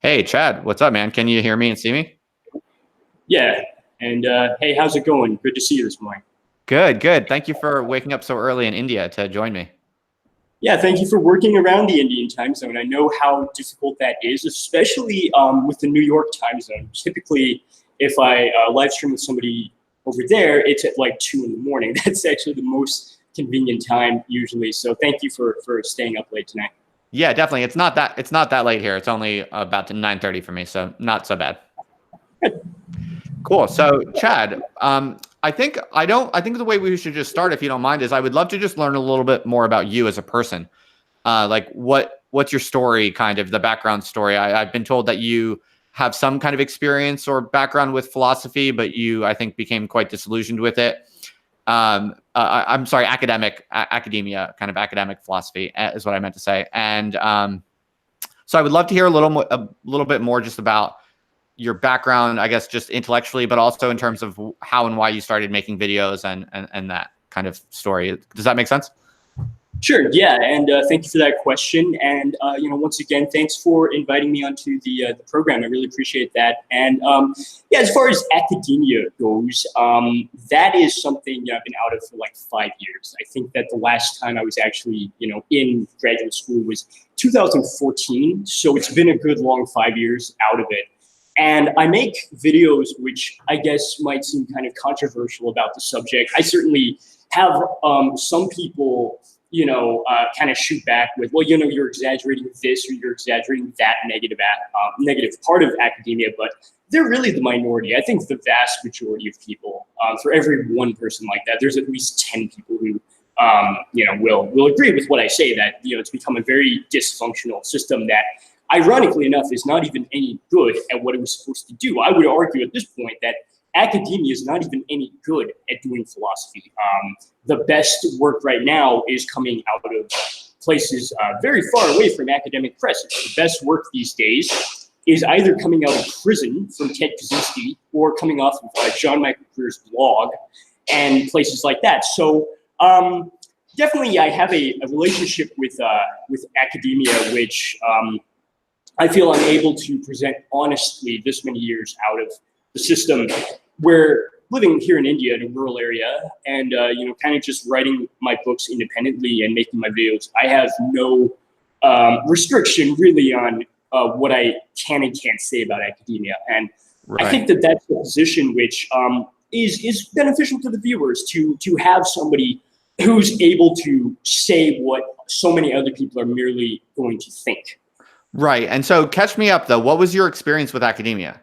Hey, Chad, what's up, man? Can you hear me and see me? Yeah. And hey, how's it going? Good to see you this morning. Good, good. Thank you for waking up so early in India to join me. Yeah, thank you for working around the Indian time zone. I know how difficult that is, especially with the New York time zone. Typically, if I live stream with somebody over there, it's at like 2 in the morning. That's actually the most convenient time usually. So thank you for staying up late tonight. Yeah, definitely. It's not that late here. It's only about 9:30 for me, so not so bad. Cool. So, Chad, I think the way we should just start, if you don't mind, is I would love to just learn a little bit more about you as a person. Like what's your story, kind of the background story? I've been told that you have some kind of experience or background with philosophy, but you, I think, became quite disillusioned with it. I'm sorry, academia, kind of academic philosophy is what I meant to say. And so I would love to hear a little bit more just about your background, I guess, just intellectually, but also in terms of how and why you started making videos and that kind of story. Does that make sense? Sure. Yeah, and thank you for that question. And once again, thanks for inviting me onto the program. I really appreciate that. And yeah, as far as academia goes, that is something I've been out of for like 5 years. I think that the last time I was actually in graduate school was 2014. So it's been a good long 5 years out of it. And I make videos which I guess might seem kind of controversial about the subject. I certainly have some people kind of shoot back with, well, you're exaggerating this or you're exaggerating that negative part of academia, but they're really the minority. I think the vast majority of people, for every one person like that, there's at least 10 people who, will agree with what I say, that, it's become a very dysfunctional system that, ironically enough, is not even any good at what it was supposed to do. I would argue at this point that academia is not even any good at doing philosophy. The best work right now is coming out of places very far away from academic press. The best work these days is either coming out of prison from Ted Kaczynski or coming off of John Michael Clear's blog and places like that. So definitely I have a relationship with academia, which I feel I'm able to present honestly this many years out of the system. We're living here in India in a rural area and, kind of just writing my books independently and making my videos. I have no restriction really on what I can and can't say about academia. And right. I think that that's a position which is beneficial to the viewers, to have somebody who's able to say what so many other people are merely going to think. Right. And so catch me up, though. What was your experience with academia?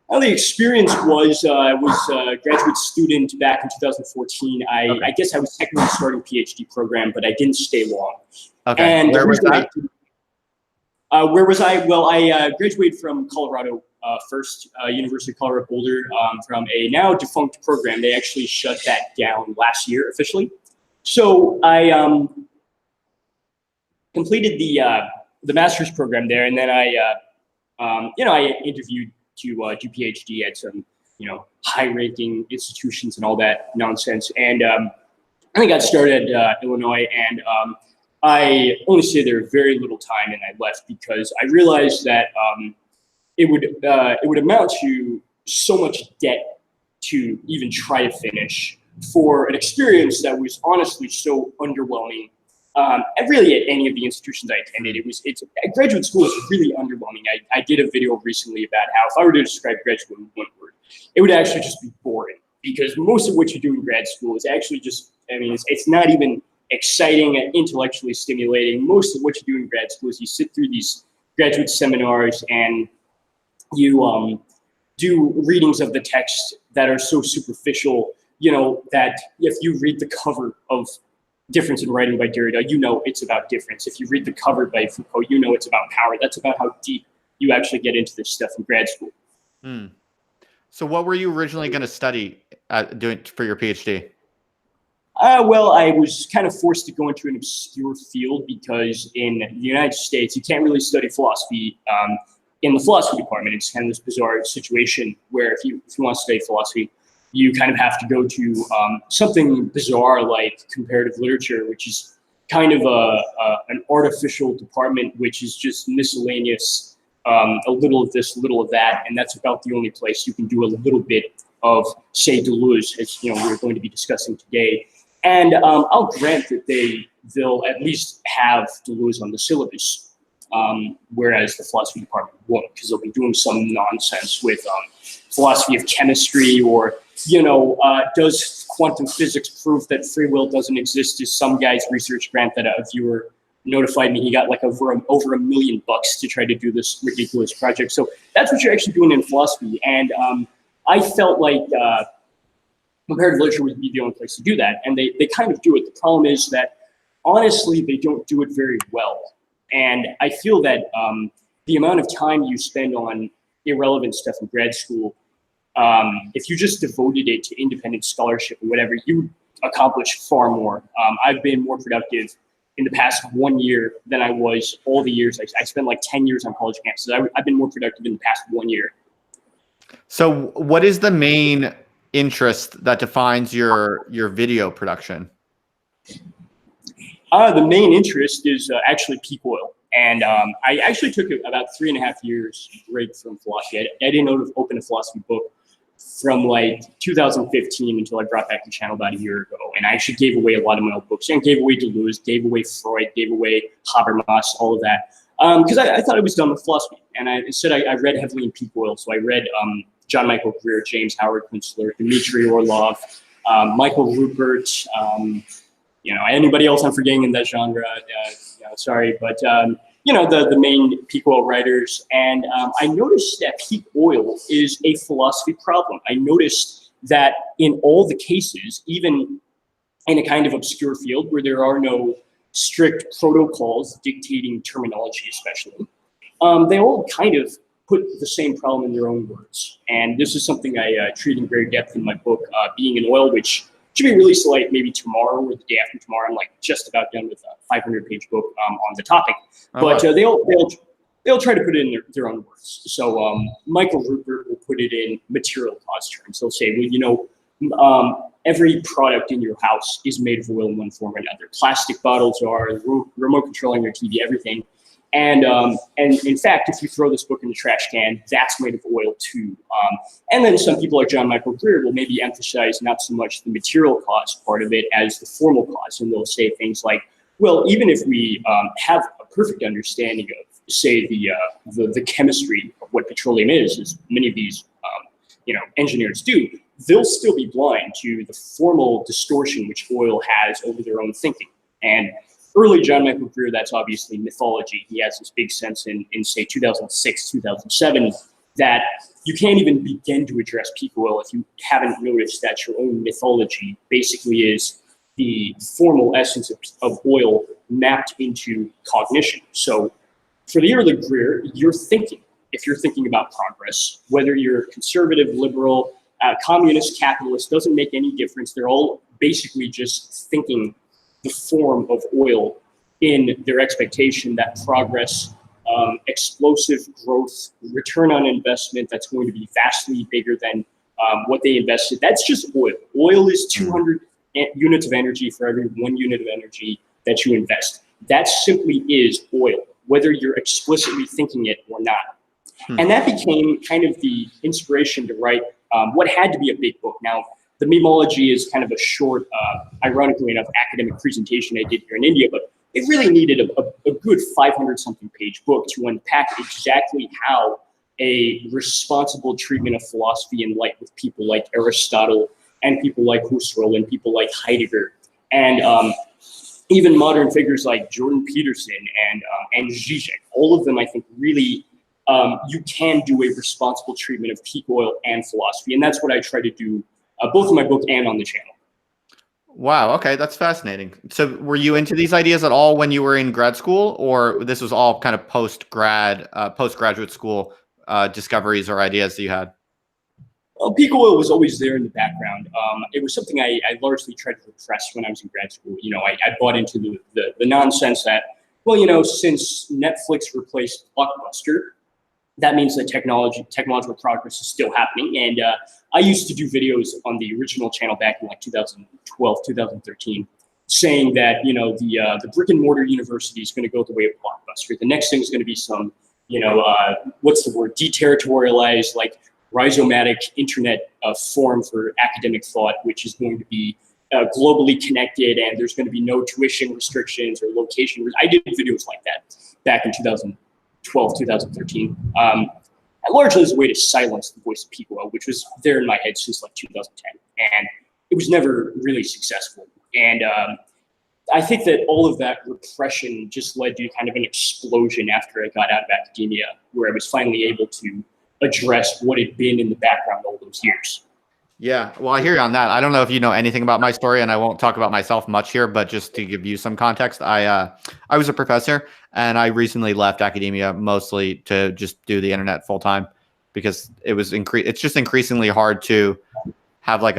Well, the experience was, I was a graduate student back in 2014. I guess I was technically starting a PhD program, but I didn't stay long. Okay. And where was that? Where was I? Well, I graduated from Colorado first, University of Colorado Boulder, from a now defunct program. They actually shut that down last year officially. So I completed the master's program there, and then I interviewed to do PhD at some, high-ranking institutions and all that nonsense. And I got started at Illinois, and I only stayed there very little time, and I left because I realized that it would amount to so much debt to even try to finish for an experience that was honestly so underwhelming. And really, at any of the institutions I attended, graduate school is really underwhelming. I did a video recently about how if I were to describe grad school in one word, it would actually just be boring, because most of what you do in grad school is actually just, it's not even exciting and intellectually stimulating. Most of what you do in grad school is you sit through these graduate seminars and you do readings of the text that are so superficial, that if you read the cover of Difference in Writing by Derrida, it's about difference. If you read the cover by Foucault, it's about power. That's about how deep you actually get into this stuff in grad school. So what were you originally going to study doing for your PhD? Well, I was kind of forced to go into an obscure field because in the United States, you can't really study philosophy in the philosophy department. It's kind of this bizarre situation where if you want to study philosophy, you kind of have to go to something bizarre like comparative literature, which is kind of an artificial department, which is just miscellaneous a little of this, a little of that, and that's about the only place you can do a little bit of, say, Deleuze, as we're going to be discussing today. And I'll grant that they'll at least have Deleuze on the syllabus, whereas the philosophy department won't, because they'll be doing some nonsense with philosophy of chemistry, or does quantum physics prove that free will doesn't exist? Is some guy's research grant that a viewer notified me he got like over $1 million to try to do this ridiculous project. So that's what you're actually doing in philosophy, and I felt like comparative literature would be the only place to do that, and they kind of do it. The problem is that, honestly, they don't do it very well. And I feel that the amount of time you spend on irrelevant stuff in grad school, if you just devoted it to independent scholarship or whatever, you would accomplish far more. I've been more productive in the past 1 year than I was all the years. I spent like 10 years on college campuses. I've been more productive in the past 1 year. So what is the main interest that defines your video production? The main interest is actually peak oil. And I actually took about 3.5 years break from philosophy. I didn't open a philosophy book from like 2015 until I brought back the channel about a year ago. And I actually gave away a lot of my old books, and gave away Deleuze, gave away Freud, gave away Habermas, all of that. Because I thought I was done with philosophy. And instead I read heavily in peak oil. So I read John Michael Greer, James Howard Kunstler, Dmitry Orlov, Michael Rupert, anybody else I'm forgetting in that genre, sorry, but the main peak oil writers. And I noticed that peak oil is a philosophy problem. I noticed that in all the cases, even in a kind of obscure field where there are no strict protocols dictating terminology, especially, they all kind of put the same problem in their own words. And this is something I treat in great depth in my book, Being in Oil, which should be released like maybe tomorrow or the day after tomorrow. I'm like just about done with a 500-page book on the topic. But they'll try to put it in their own words. So Michael Rupert will put it in material cause terms. He'll say, well, every product in your house is made of oil in one form or another. Plastic bottles are, remote controlling your TV, everything. And in fact, if you throw this book in the trash can, that's made of oil too. And then some people like John Michael Greer will maybe emphasize not so much the material cause part of it as the formal cause. And they'll say things like, well, even if we have a perfect understanding of, say, the chemistry of what petroleum is, as many of these engineers do, they'll still be blind to the formal distortion which oil has over their own thinking. And early John Michael Greer, that's obviously mythology. He has this big sense in say, 2006, 2007, that you can't even begin to address peak oil if you haven't noticed that your own mythology basically is the formal essence of oil mapped into cognition. So for the early Greer, you're thinking, if you're thinking about progress, whether you're conservative, liberal, communist, capitalist, doesn't make any difference. They're all basically just thinking the form of oil in their expectation that progress, explosive growth, return on investment that's going to be vastly bigger than what they invested. That's just oil. Oil is 200 units of energy for every 1 unit of energy that you invest. That simply is oil, whether you're explicitly thinking it or not. And that became kind of the inspiration to write what had to be a big book. Now, the Memology is kind of a short, ironically enough, academic presentation I did here in India, but it really needed a good 500-something page book to unpack exactly how a responsible treatment of philosophy and light with people like Aristotle and people like Husserl and people like Heidegger and even modern figures like Jordan Peterson and Zizek. All of them, I think, really you can do a responsible treatment of peak oil and philosophy, and that's what I try to do both in my book and on the channel. Wow. Okay. That's fascinating. So were you into these ideas at all when you were in grad school, or this was all kind of postgraduate school discoveries or ideas that you had? Well, peak oil was always there in the background. It was something I largely tried to repress when I was in grad school. I bought into the nonsense that, well, since Netflix replaced Blockbuster, that means that technological progress is still happening. And I used to do videos on the original channel back in like 2012, 2013, saying that, the brick and mortar university is going to go the way of Blockbuster. The next thing is going to be some what's the word, deterritorialized, like rhizomatic internet form for academic thought, which is going to be globally connected, and there's going to be no tuition restrictions or location. I did videos like that back in 2012, 2013. Largely as a way to silence the voice of people, which was there in my head since like 2010. And it was never really successful. And I think that all of that repression just led to kind of an explosion after I got out of academia, where I was finally able to address what had been in the background all those years. Yeah, well, I hear you on that. I don't know if you know anything about my story, and I won't talk about myself much here, but just to give you some context, I was a professor, and I recently left academia mostly to just do the internet full time, because it's just increasingly hard to have like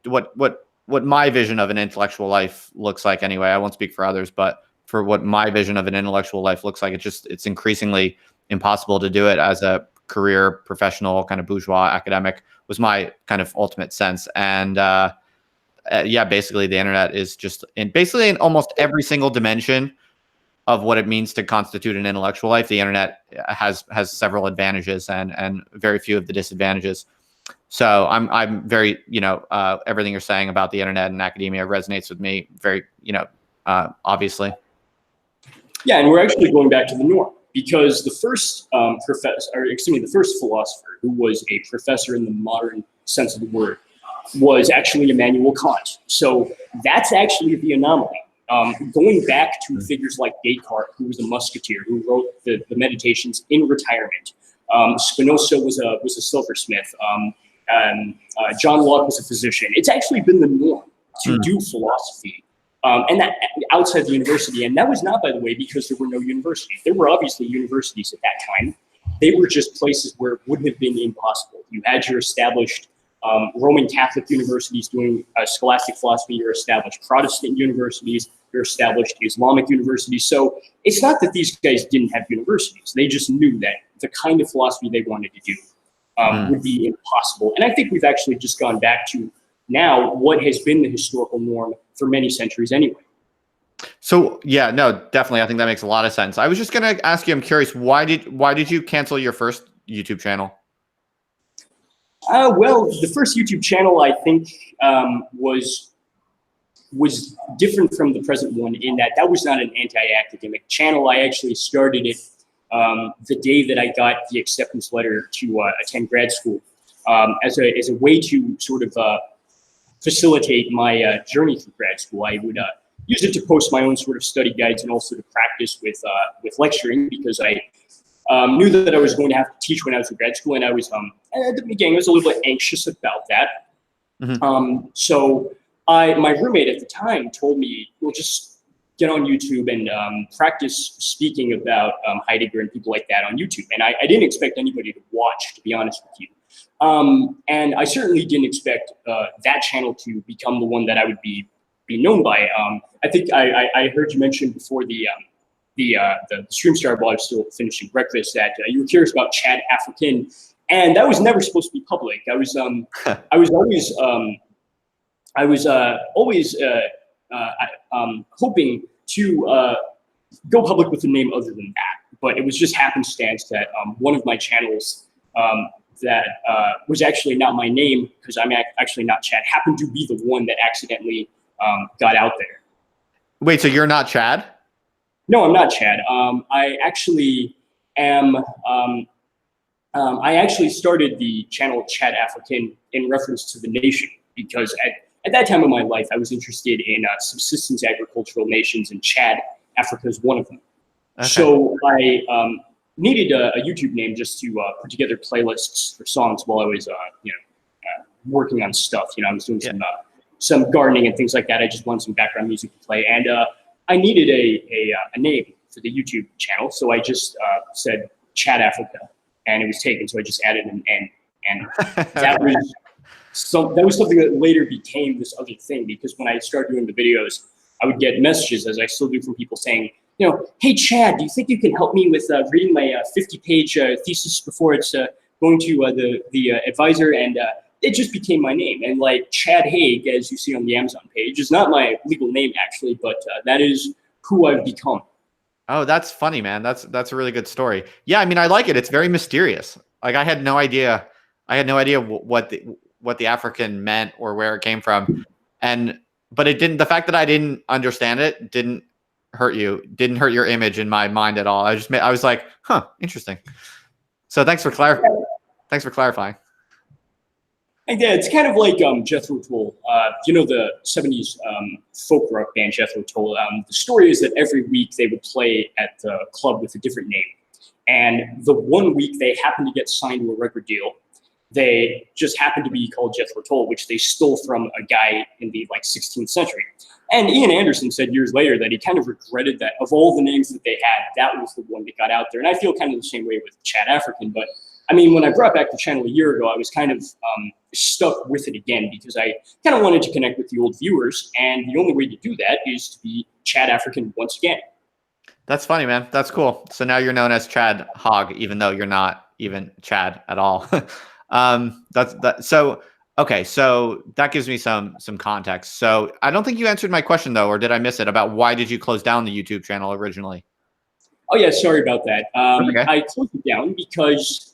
what my vision of an intellectual life looks like anyway. I won't speak for others, but for what my vision of an intellectual life looks like, it's increasingly impossible to do it as a career professional kind of bourgeois academic was my kind of ultimate sense. And yeah, basically the internet is just in almost every single dimension of what it means to constitute an intellectual life. The internet has several advantages and very few of the disadvantages. So I'm very, everything you're saying about the internet and academia resonates with me very, obviously. Yeah, and we're actually going back to the norm, because the first the first philosopher who was a professor in the modern sense of the word was actually Immanuel Kant. So that's actually the anomaly. Going back to figures like Descartes, who was a musketeer, who wrote the Meditations in retirement. Spinoza was a silversmith. John Locke was a physician. It's actually been the norm to do philosophy, and that outside the university. And that was not, by the way, because there were no universities. There were obviously universities at that time. They were just places where it wouldn't have been impossible. You had your established Roman Catholic universities doing scholastic philosophy, your established Protestant universities, your established Islamic universities. So it's not that these guys didn't have universities. They just knew that the kind of philosophy they wanted to do would be impossible. And I think we've actually just gone back to now what has been the historical norm for many centuries anyway. So yeah, no, definitely. I think that makes a lot of sense. I was just going to ask you, I'm curious, why did you cancel your first YouTube channel? Well, the first YouTube channel, I think, was different from the present one in that was not an anti-academic channel. I actually started it the day that I got the acceptance letter to attend grad school, as a way to sort of facilitate my journey through grad school. I would use it to post my own sort of study guides and also to practice with lecturing, because I knew that I was going to have to teach when I was in grad school, and I was at the beginning I was a little bit anxious about that. So my roommate at the time told me, well, just get on YouTube and practice speaking about Heidegger and people like that on YouTube. And I didn't expect anybody to watch, to be honest with you. And I certainly didn't expect that channel to become the one that I would be known by. I think I heard you mention before the stream started while I was still finishing breakfast that you were curious about Chadafrican, and that was never supposed to be public. I was always hoping to go public with a name other than that, but it was just happenstance that one of my channels that was actually not my name, because I'm actually not Chad, happened to be the one that accidentally got out there. Wait, so you're not Chad? No, I'm not Chad. I actually am. I actually started the channel Chadafrican in reference to the nation, because at that time of my life, I was interested in subsistence agricultural nations, and Chad, Africa is one of them. Okay. So I needed a YouTube name just to put together playlists for songs while I was, working on stuff. I was doing some gardening and things like that. I just wanted some background music to play, and I needed a name for the YouTube channel, so I just said Chad Africa, and it was taken. So I just added an N, and that was something that later became this other thing, because when I started doing the videos, I would get messages, as I still do, from people saying, hey Chad, do you think you can help me with reading my 50-page thesis before it's going to the advisor? And it just became my name. And like Chad Haag, as you see on the Amazon page, is not my legal name actually, but that is who I've become. Oh, that's funny, man. That's a really good story. Yeah, I mean, I like it. It's very mysterious. Like I had no idea. I had no idea what the African meant or where it came from, and but it didn't. The fact that I didn't understand it didn't hurt you. Didn't hurt your image in my mind at all. I was like, huh, interesting. So thanks for clarifying. And yeah, it's kind of like Jethro Tull. You know the '70s folk rock band Jethro Tull. The story is that every week they would play at the club with a different name, and the one week they happened to get signed to a record deal, they just happened to be called Jethro Tull, which they stole from a guy in the 16th century. And Ian Anderson said years later that he kind of regretted that of all the names that they had, that was the one that got out there. And I feel kind of the same way with Chadafrican, but I mean, when I brought back the channel a year ago, I was kind of stuck with it again because I kind of wanted to connect with the old viewers. And the only way to do that is to be Chadafrican once again. That's funny, man. That's cool. So now you're known as Chad Haag, even though you're not even Chad at all. That's that. So, okay. So that gives me some context. So I don't think you answered my question though, or did I miss it about why did you close down the YouTube channel originally? Oh yeah, sorry about that. Okay. I closed it down because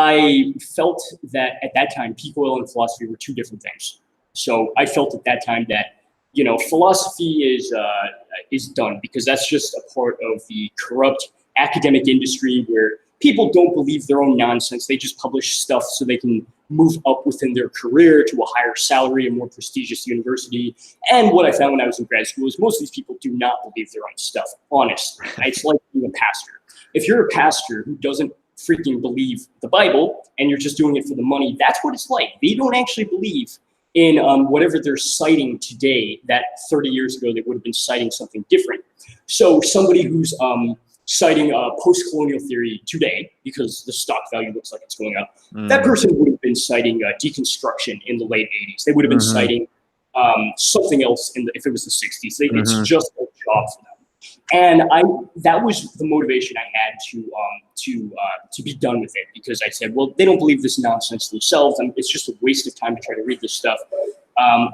I felt that at that time, peak oil and philosophy were two different things. So I felt at that time that, philosophy is done because that's just a part of the corrupt academic industry where people don't believe their own nonsense. They just publish stuff so they can move up within their career to a higher salary, a more prestigious university. And what I found when I was in grad school is most of these people do not believe their own stuff, honestly. It's like being a pastor. If you're a pastor who doesn't freaking believe the Bible and you're just doing it for the money, that's what it's like. They don't actually believe in whatever they're citing today that 30 years ago they would have been citing something different. So somebody who's citing post-colonial theory today because the stock value looks like it's going up, that person would have been citing deconstruction in the late 80s. They would have been citing something else if it was the 60s. It's just a job for them. And that was the motivation I had to be done with it because I said, well, they don't believe this nonsense themselves. It's just a waste of time to try to read this stuff.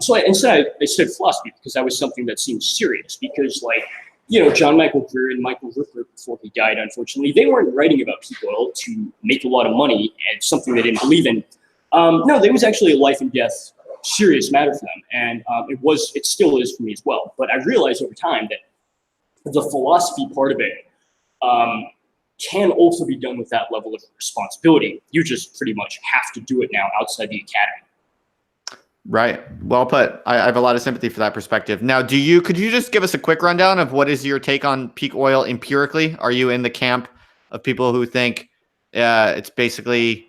So instead I said philosophy because that was something that seemed serious because John Michael Greer and Michael Rooker, before he died, unfortunately, they weren't writing about peak oil to make a lot of money and something they didn't believe in. No, there was actually a life and death serious matter for them. And it still is for me as well. But I realized over time that the philosophy part of it can also be done with that level of responsibility. You just pretty much have to do it now outside the academy. Right. Well put. I have a lot of sympathy for that perspective. Now, could you just give us a quick rundown of what is your take on peak oil empirically? Are you in the camp of people who think it's basically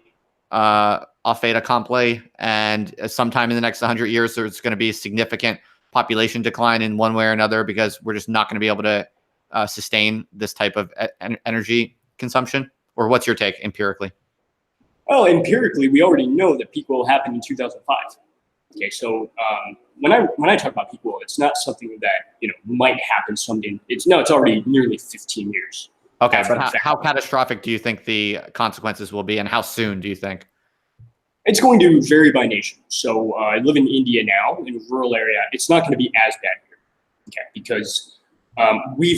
a fait accompli and sometime in the next 100 years, there's going to be a significant population decline in one way or another because we're just not going to be able to sustain this type of energy consumption? Or what's your take empirically? Well, empirically, we already know that peak oil happened in 2005. Okay, so when I talk about peak oil, it's not something that might happen someday. It's already nearly 15 years. Okay, but how catastrophic do you think the consequences will be, and how soon do you think? It's going to vary by nation. So I live in India now, in a rural area. It's not going to be as bad here, okay, because we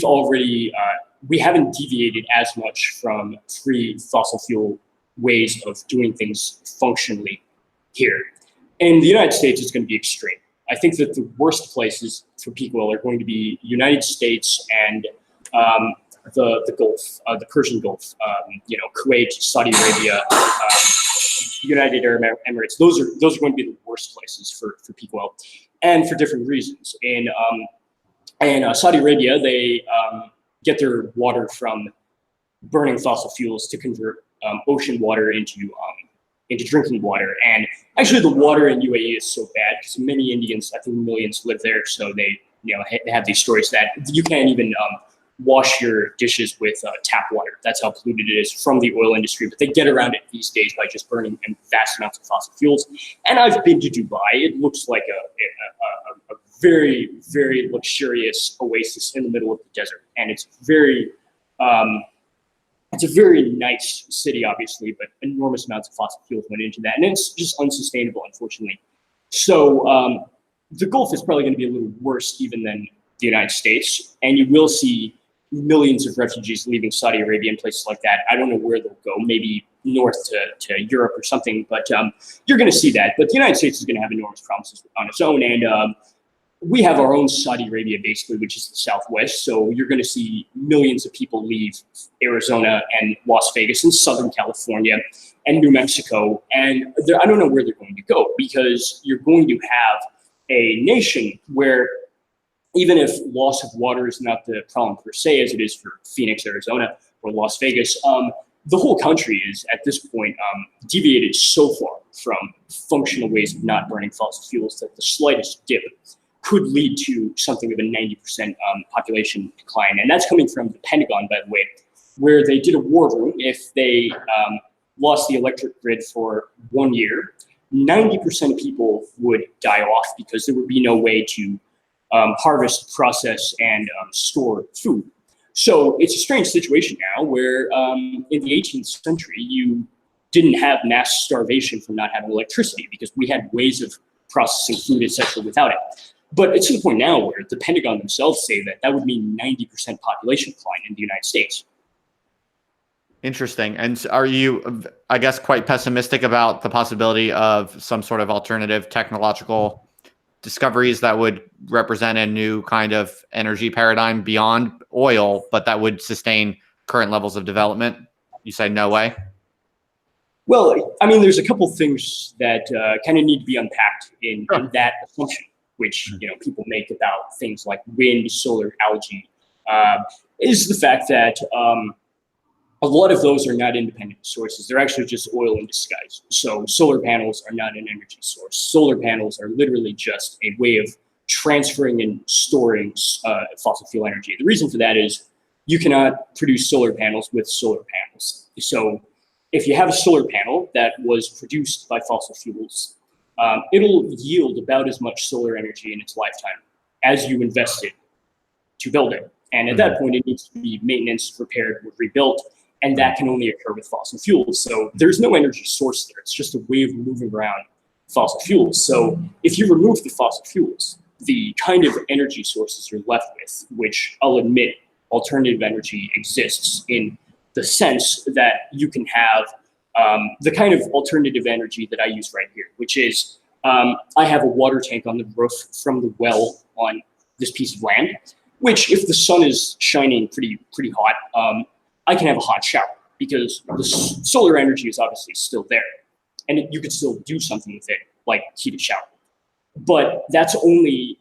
haven't deviated as much from free fossil fuel ways of doing things functionally here. In the United States, it's going to be extreme. I think that the worst places for peak oil are going to be United States and the Gulf, the Persian Gulf, Kuwait, Saudi Arabia, United Arab Emirates. Those are going to be the worst places for peak oil, and for different reasons. In Saudi Arabia, they get their water from burning fossil fuels to convert ocean water into drinking water. And actually, the water in UAE is so bad because many Indians, I think millions, live there. So they have these stories that you can't even wash your dishes with tap water. That's how polluted it is from the oil industry. But they get around it these days by just burning vast amounts of fossil fuels. And I've been to Dubai. It looks like a very, very luxurious oasis in the middle of the desert. And it's a very nice city, obviously, but enormous amounts of fossil fuels went into that. And it's just unsustainable, unfortunately. So the Gulf is probably going to be a little worse even than the United States. And you will see millions of refugees leaving Saudi Arabia and places like that. I don't know where they'll go, maybe north to Europe or something, but you're going to see that. But the United States is going to have enormous problems on its own, and we have our own Saudi Arabia, basically, which is the Southwest. So you're going to see millions of people leave Arizona and Las Vegas and Southern California and New Mexico. And I don't know where they're going to go, because you're going to have a nation where, even if loss of water is not the problem per se, as it is for Phoenix, Arizona, or Las Vegas, the whole country is, at this point, deviated so far from functional ways of not burning fossil fuels that the slightest dip could lead to something of a 90% population decline. And that's coming from the Pentagon, by the way, where they did a war room. If they lost the electric grid for 1 year, 90% of people would die off, because there would be no way to harvest, process, and store food. So it's a strange situation now where in the 18th century, you didn't have mass starvation from not having electricity, because we had ways of processing food, etc., without it. But it's to the point now where the Pentagon themselves say that that would mean 90% population decline in the United States. Interesting. And are you, I guess, quite pessimistic about the possibility of some sort of alternative technological discoveries that would represent a new kind of energy paradigm beyond oil, but that would sustain current levels of development? You say no way? Well, I mean, there's a couple things that kind of need to be unpacked in that assumption, which people make about things like wind, solar, algae, is the fact that a lot of those are not independent sources. They're actually just oil in disguise. So solar panels are not an energy source. Solar panels are literally just a way of transferring and storing fossil fuel energy. The reason for that is you cannot produce solar panels with solar panels. So if you have a solar panel that was produced by fossil fuels, it'll yield about as much solar energy in its lifetime as you invested to build it. And at that point, it needs to be maintenance, repaired, or rebuilt. And that can only occur with fossil fuels. So there's no energy source there. It's just a way of moving around fossil fuels. So if you remove the fossil fuels, the kind of energy sources you're left with, which I'll admit alternative energy exists in the sense that you can have the kind of alternative energy that I use right here, which is I have a water tank on the roof from the well on this piece of land, which if the sun is shining pretty hot, I can have a hot shower, because the solar energy is obviously still there, and you could still do something with it, like heat a shower. But that's only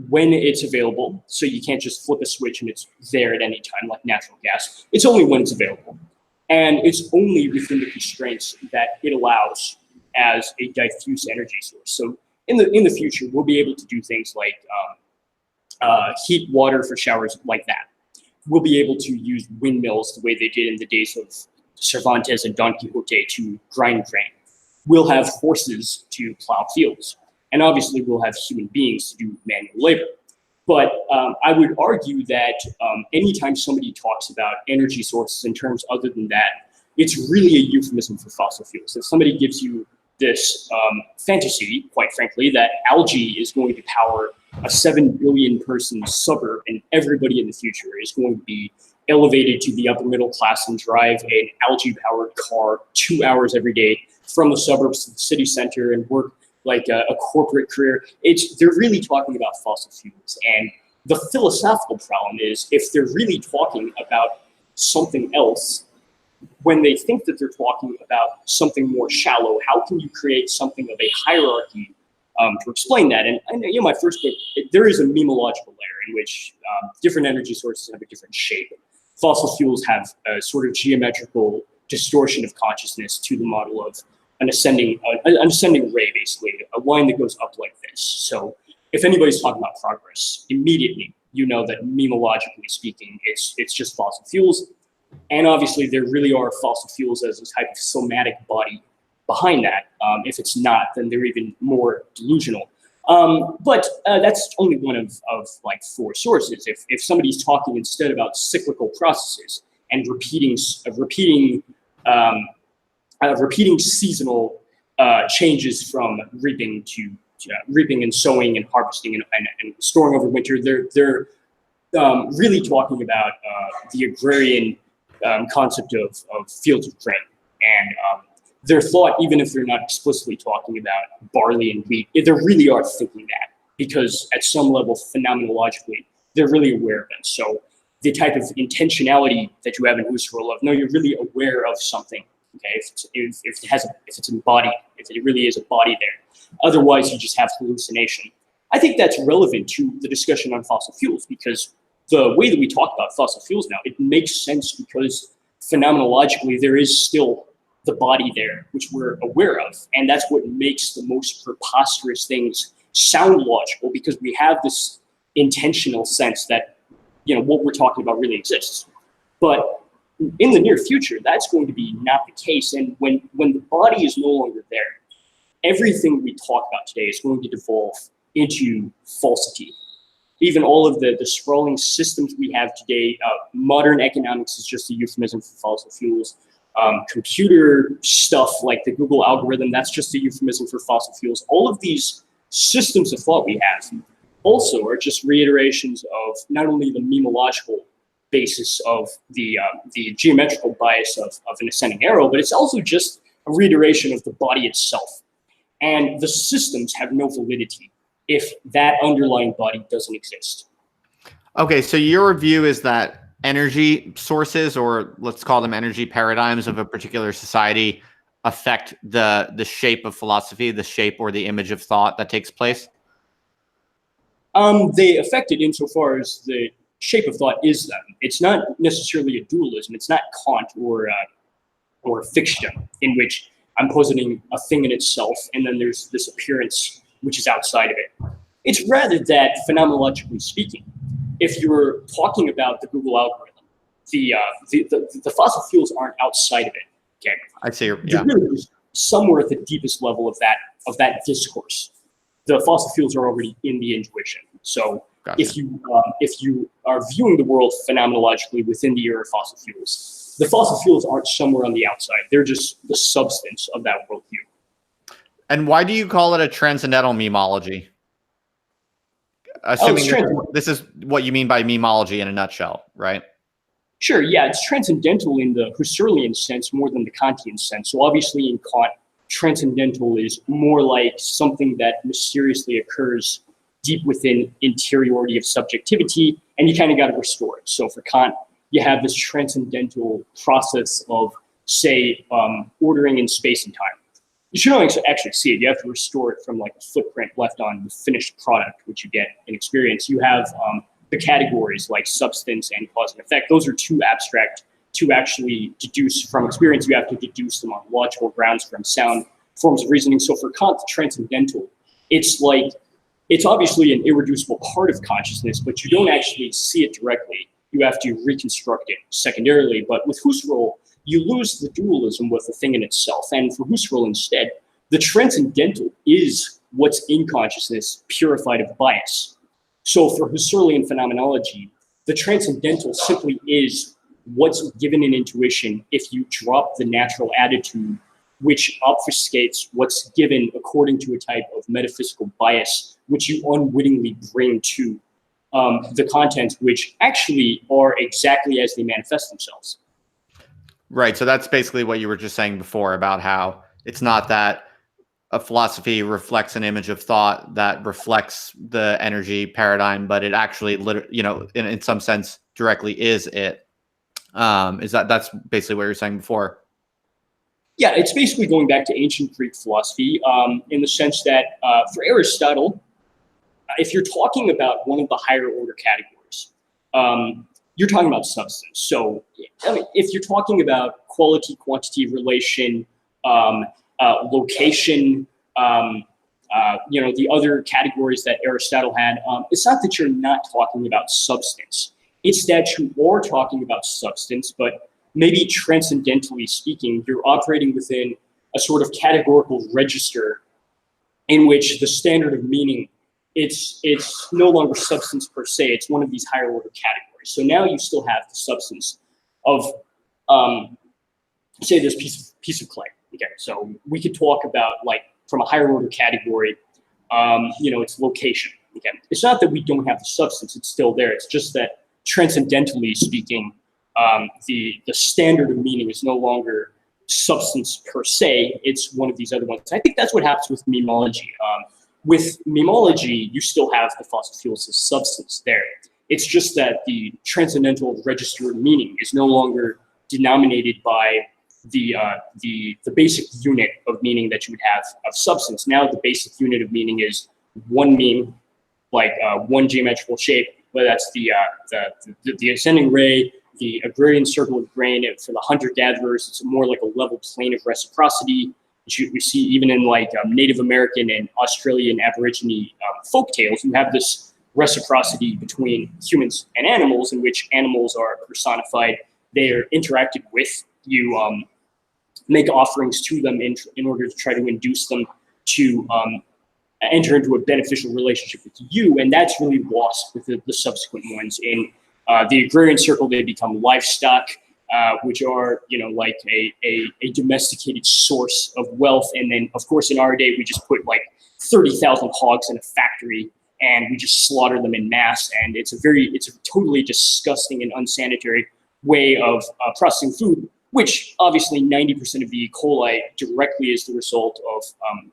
when it's available. So you can't just flip a switch and it's there at any time, like natural gas. It's only when it's available. And it's only within the constraints that it allows as a diffuse energy source. So in the future, we'll be able to do things like heat water for showers like that. We'll be able to use windmills the way they did in the days of Cervantes and Don Quixote to grind grain. We'll have horses to plow fields. And obviously, we'll have human beings to do manual labor. But I would argue that anytime somebody talks about energy sources in terms other than that, it's really a euphemism for fossil fuels. If somebody gives you this fantasy, quite frankly, that algae is going to power a 7 billion person suburb and everybody in the future is going to be elevated to the upper middle class and drive an algae powered car 2 hours every day from the suburbs to the city center and work like a corporate career. They're really talking about fossil fuels. And the philosophical problem is, if they're really talking about something else, when they think that they're talking about something more shallow, how can you create something of a hierarchy to explain that? And my first book, there is a memological layer in which different energy sources have a different shape. Fossil fuels have a sort of geometrical distortion of consciousness to the model of an ascending ray, basically, a line that goes up like this. So if anybody's talking about progress, immediately you know that memologically speaking, it's just fossil fuels. And obviously there really are fossil fuels as a type of somatic body behind that. If it's not, then they're even more delusional. But that's only one of like 4 sources. If somebody's talking instead about cyclical processes and repeating seasonal changes from reaping and sowing and harvesting and storing over winter, they're really talking about the agrarian concept of fields of grain. And their thought, even if they're not explicitly talking about barley and wheat, they really are thinking that, because at some level, phenomenologically, they're really aware of it. So the type of intentionality that you have in Husserl of, no, you're really aware of something, okay? If it's embodied, if it really is a body there. Otherwise, you just have hallucination. I think that's relevant to the discussion on fossil fuels, because the way that we talk about fossil fuels now, it makes sense because phenomenologically, there is still the body there, which we're aware of. And that's what makes the most preposterous things sound logical, because we have this intentional sense that, you know, what we're talking about really exists. But in the near future, that's going to be not the case. And when the body is no longer there, everything we talk about today is going to devolve into falsity. Even all of the sprawling systems we have today, modern economics is just a euphemism for fossil fuels. Computer stuff like the Google algorithm, that's just a euphemism for fossil fuels. All of these systems of thought we have also are just reiterations of not only the memological basis of the geometrical bias of an ascending arrow, but it's also just a reiteration of the body itself. And the systems have no validity if that underlying body doesn't exist. Okay, so your view is that energy sources, or let's call them energy paradigms of a particular society, affect the shape of philosophy, the shape or the image of thought that takes place? They affect it insofar as the shape of thought is them. It's not necessarily a dualism. It's not Kant or fiction, in which I'm positing a thing in itself, and then there's this appearance which is outside of it. It's rather that, phenomenologically speaking, if you're talking about the Google algorithm, the fossil fuels aren't outside of it. Okay, I'd say, yeah, they're really somewhere at the deepest level of that discourse. The fossil fuels are already in the intuition. So gotcha. If you are viewing the world phenomenologically within the era of fossil fuels, the fossil fuels aren't somewhere on the outside. They're just the substance of that worldview. And why do you call it a transcendental memology? Assuming this is what you mean by memology in a nutshell, right? Sure, yeah, it's transcendental in the Husserlian sense more than the Kantian sense. So obviously in Kant, transcendental is more like something that mysteriously occurs deep within interiority of subjectivity, and you kind of got to restore it. So for Kant, you have this transcendental process of, say, ordering in space and time. You should only actually see it. You have to restore it from like a footprint left on the finished product, which you get in experience. You have the categories like substance and cause and effect. Those are too abstract to actually deduce from experience. You have to deduce them on logical grounds from sound forms of reasoning. So for Kant, transcendental, it's obviously an irreducible part of consciousness, but you don't actually see it directly. You have to reconstruct it secondarily. But with Husserl, you lose the dualism with the thing in itself. And for Husserl instead, the transcendental is what's in consciousness purified of bias. So for Husserlian phenomenology, the transcendental simply is what's given in intuition if you drop the natural attitude, which obfuscates what's given according to a type of metaphysical bias, which you unwittingly bring to the contents, which actually are exactly as they manifest themselves. Right. So that's basically what you were just saying before about how it's not that a philosophy reflects an image of thought that reflects the energy paradigm, but it actually, you know, in some sense directly is it. That's basically what you were saying before? Yeah, it's basically going back to ancient Greek philosophy in the sense that for Aristotle, if you're talking about one of the higher order categories, you're talking about substance. So I mean, if you're talking about quality, quantity, relation, location, you know, the other categories that Aristotle had, it's not that you're not talking about substance. It's that you are talking about substance, but maybe transcendentally speaking, you're operating within a sort of categorical register in which the standard of meaning, it's no longer substance per se, it's one of these higher order categories. So now you still have the substance of, say, this piece of clay. Okay, so we could talk about, like, from a higher order category, you know, its location. Okay, it's not that we don't have the substance; it's still there. It's just that transcendentally speaking, the standard of meaning is no longer substance per se, it's one of these other ones. I think that's what happens with memology. With memology, you still have the fossil fuels as substance there. It's just that the transcendental register of meaning is no longer denominated by the basic unit of meaning that you would have of substance. Now the basic unit of meaning is one meme, like one geometrical shape, whether that's the ascending ray, the agrarian circle of grain. For the hunter-gatherers, it's more like a level plane of reciprocity, which we see even in like Native American and Australian Aborigine folk tales. You have this reciprocity between humans and animals, in which animals are personified. They are interacted with. You make offerings to them in order to try to induce them to enter into a beneficial relationship with you, and that's really lost with the subsequent ones. In the agrarian circle, they become livestock, which are, you know, like a domesticated source of wealth. And then, of course, in our day, we just put like 30,000 hogs in a factory and we just slaughter them in mass. And it's a totally disgusting and unsanitary way of processing food, which obviously 90% of the E. coli directly is the result of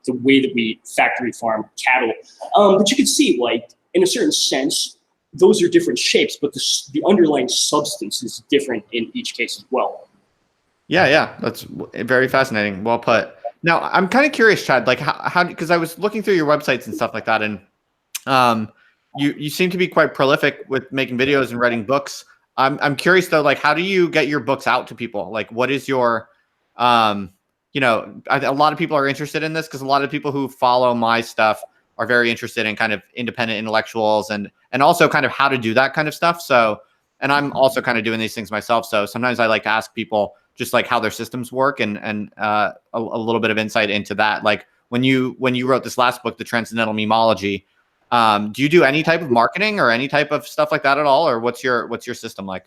the way that we factory farm cattle. But you can see, like, in a certain sense, those are different shapes, but the underlying substance is different in each case as well. Yeah, that's very fascinating. Well put. Now, I'm kind of curious, Chad, like how because I was looking through your websites and stuff like that, and you seem to be quite prolific with making videos and writing books. I'm curious though, like, how do you get your books out to people? Like, what is your, you know, a lot of people are interested in this because a lot of people who follow my stuff are very interested in kind of independent intellectuals and also kind of how to do that kind of stuff. So, and I'm also kind of doing these things myself. So sometimes I like to ask people just like how their systems work and a little bit of insight into that. Like when you wrote this last book, The Transcendental Memology, do you do any type of marketing or any type of stuff like that at all? Or what's your system like?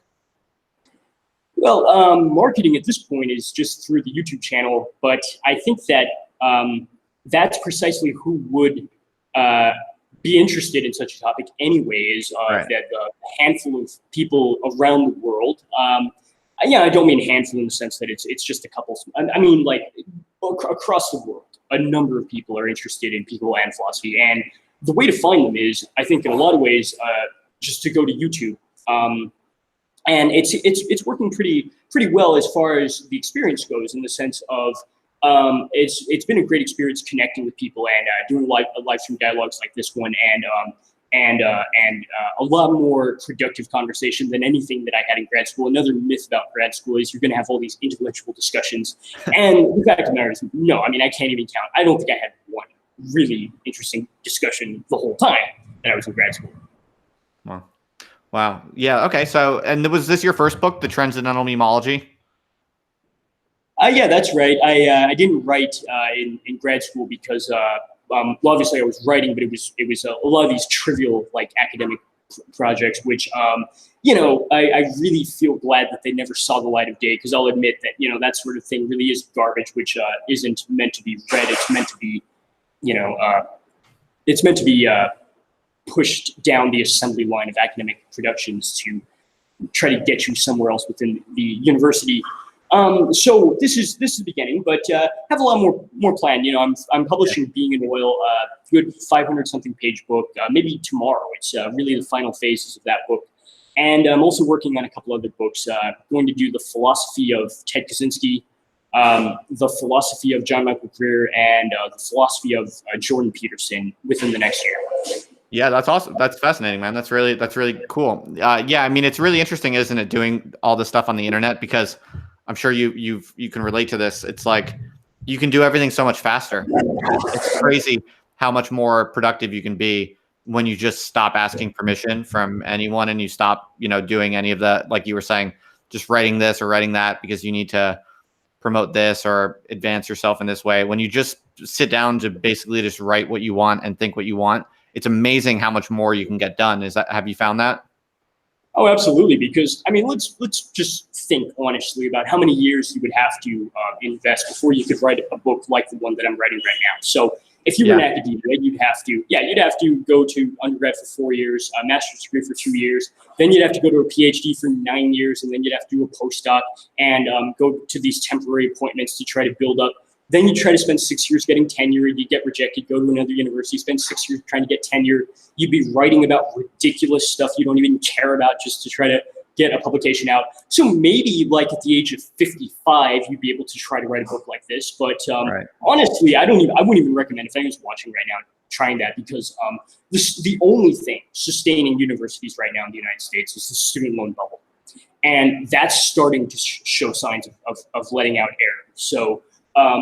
Well, marketing at this point is just through the YouTube channel, but I think that that's precisely who would be interested in such a topic anyways, right. That a handful of people around the world, yeah, I don't mean handful in the sense that it's just a couple. I mean, like, across the world, a number of people are interested in people and philosophy. And the way to find them is, I think, in a lot of ways, just to go to YouTube. And it's working pretty well as far as the experience goes, in the sense of it's been a great experience connecting with people and doing live stream dialogues like this one, and a lot more productive conversation than anything that I had in grad school. Another myth about grad school is you're going to have all these intellectual discussions, and the fact of the matter is, no. I mean, I can't even count. I don't think I had one really interesting discussion the whole time that I was in grad school. Wow. Yeah. Okay. So, and was this your first book, The Transcendental Memology? Yeah, that's right. I didn't write in grad school because well, obviously I was writing, but it was a lot of these trivial, like, academic projects, which you know, I really feel glad that they never saw the light of day, because I'll admit that, you know, that sort of thing really is garbage, which isn't meant to be read. It's meant to be, you know, it's meant to be pushed down the assembly line of academic productions to try to get you somewhere else within the university. So this is the beginning, but have a lot more planned. You know, I'm publishing Being in Oil, good 500 something page book, maybe tomorrow. It's really the final phases of that book. And I'm also working on a couple other books, going to do the philosophy of Ted Kaczynski, the philosophy of John Michael Greer, and the philosophy of Jordan Peterson within the next year. Yeah, that's awesome. That's fascinating, man. That's really cool. Yeah, I mean, it's really interesting, isn't it, doing all this stuff on the internet, because I'm sure you can relate to this. It's like you can do everything so much faster. It's crazy how much more productive you can be when you just stop asking permission from anyone and you stop, you know, doing any of the, like you were saying, just writing this or writing that because you need to promote this or advance yourself in this way. When you just sit down to basically just write what you want and think what you want, it's amazing how much more you can get done. Have you found that? Oh, absolutely. Because, I mean, let's just think honestly about how many years you would have to invest before you could write a book like the one that I'm writing right now. So If you were in academia, you'd have to go to undergrad for 4 years, a master's degree for 2 years, then you'd have to go to a PhD for 9 years, and then you'd have to do a postdoc and go to these temporary appointments to try to build up. Then you try to spend 6 years getting tenure, you get rejected, go to another university, spend 6 years trying to get tenure. You'd be writing about ridiculous stuff you don't even care about just to try to get a publication out. So maybe like at the age of 55, you'd be able to try to write a book like this. But honestly, I wouldn't even recommend, if anyone's watching right now, trying that, because the only thing sustaining universities right now in the United States is the student loan bubble. And that's starting to show signs of letting out air. So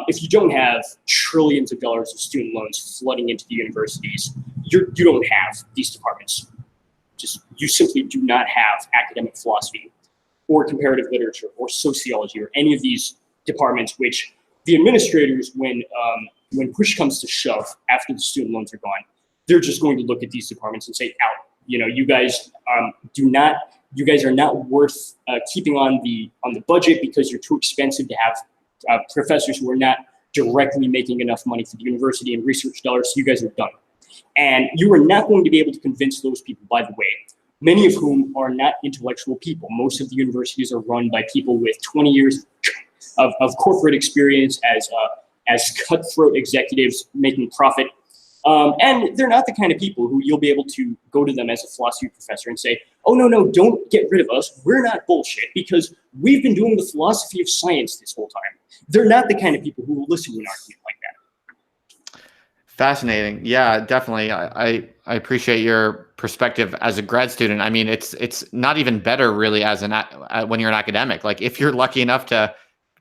if you don't have trillions of dollars of student loans flooding into the universities, you don't have these departments. You simply do not have academic philosophy or comparative literature or sociology or any of these departments, which the administrators, when push comes to shove after the student loans are gone, they're just going to look at these departments and say, out, you guys are not worth keeping on the budget because you're too expensive to have professors who are not directly making enough money for the university and research dollars, so you guys are done. And you are not going to be able to convince those people, by the way, many of whom are not intellectual people. Most of the universities are run by people with 20 years of corporate experience as cutthroat executives making profit. And they're not the kind of people who you'll be able to go to them as a philosophy professor and say, oh, no, don't get rid of us. We're not bullshit because we've been doing the philosophy of science this whole time. They're not the kind of people who will listen to an argument like that. Fascinating. Yeah, definitely. I appreciate your perspective as a grad student. I mean, it's not even better really as when you're an academic. Like if you're lucky enough to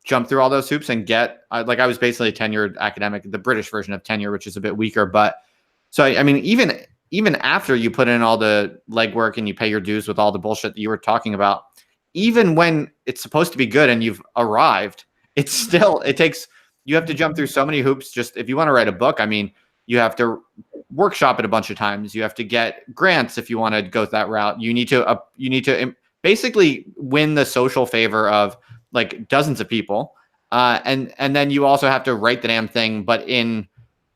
jump through all those hoops and get, like I was basically a tenured academic, the British version of tenure, which is a bit weaker. But so, I mean, even after you put in all the legwork and you pay your dues with all the bullshit that you were talking about, even when it's supposed to be good and you've arrived, you have to jump through so many hoops. Just if you want to write a book, I mean, you have to workshop it a bunch of times. You have to get grants if you want to go that route. You need to basically win the social favor of like dozens of people, and then you also have to write the damn thing, but in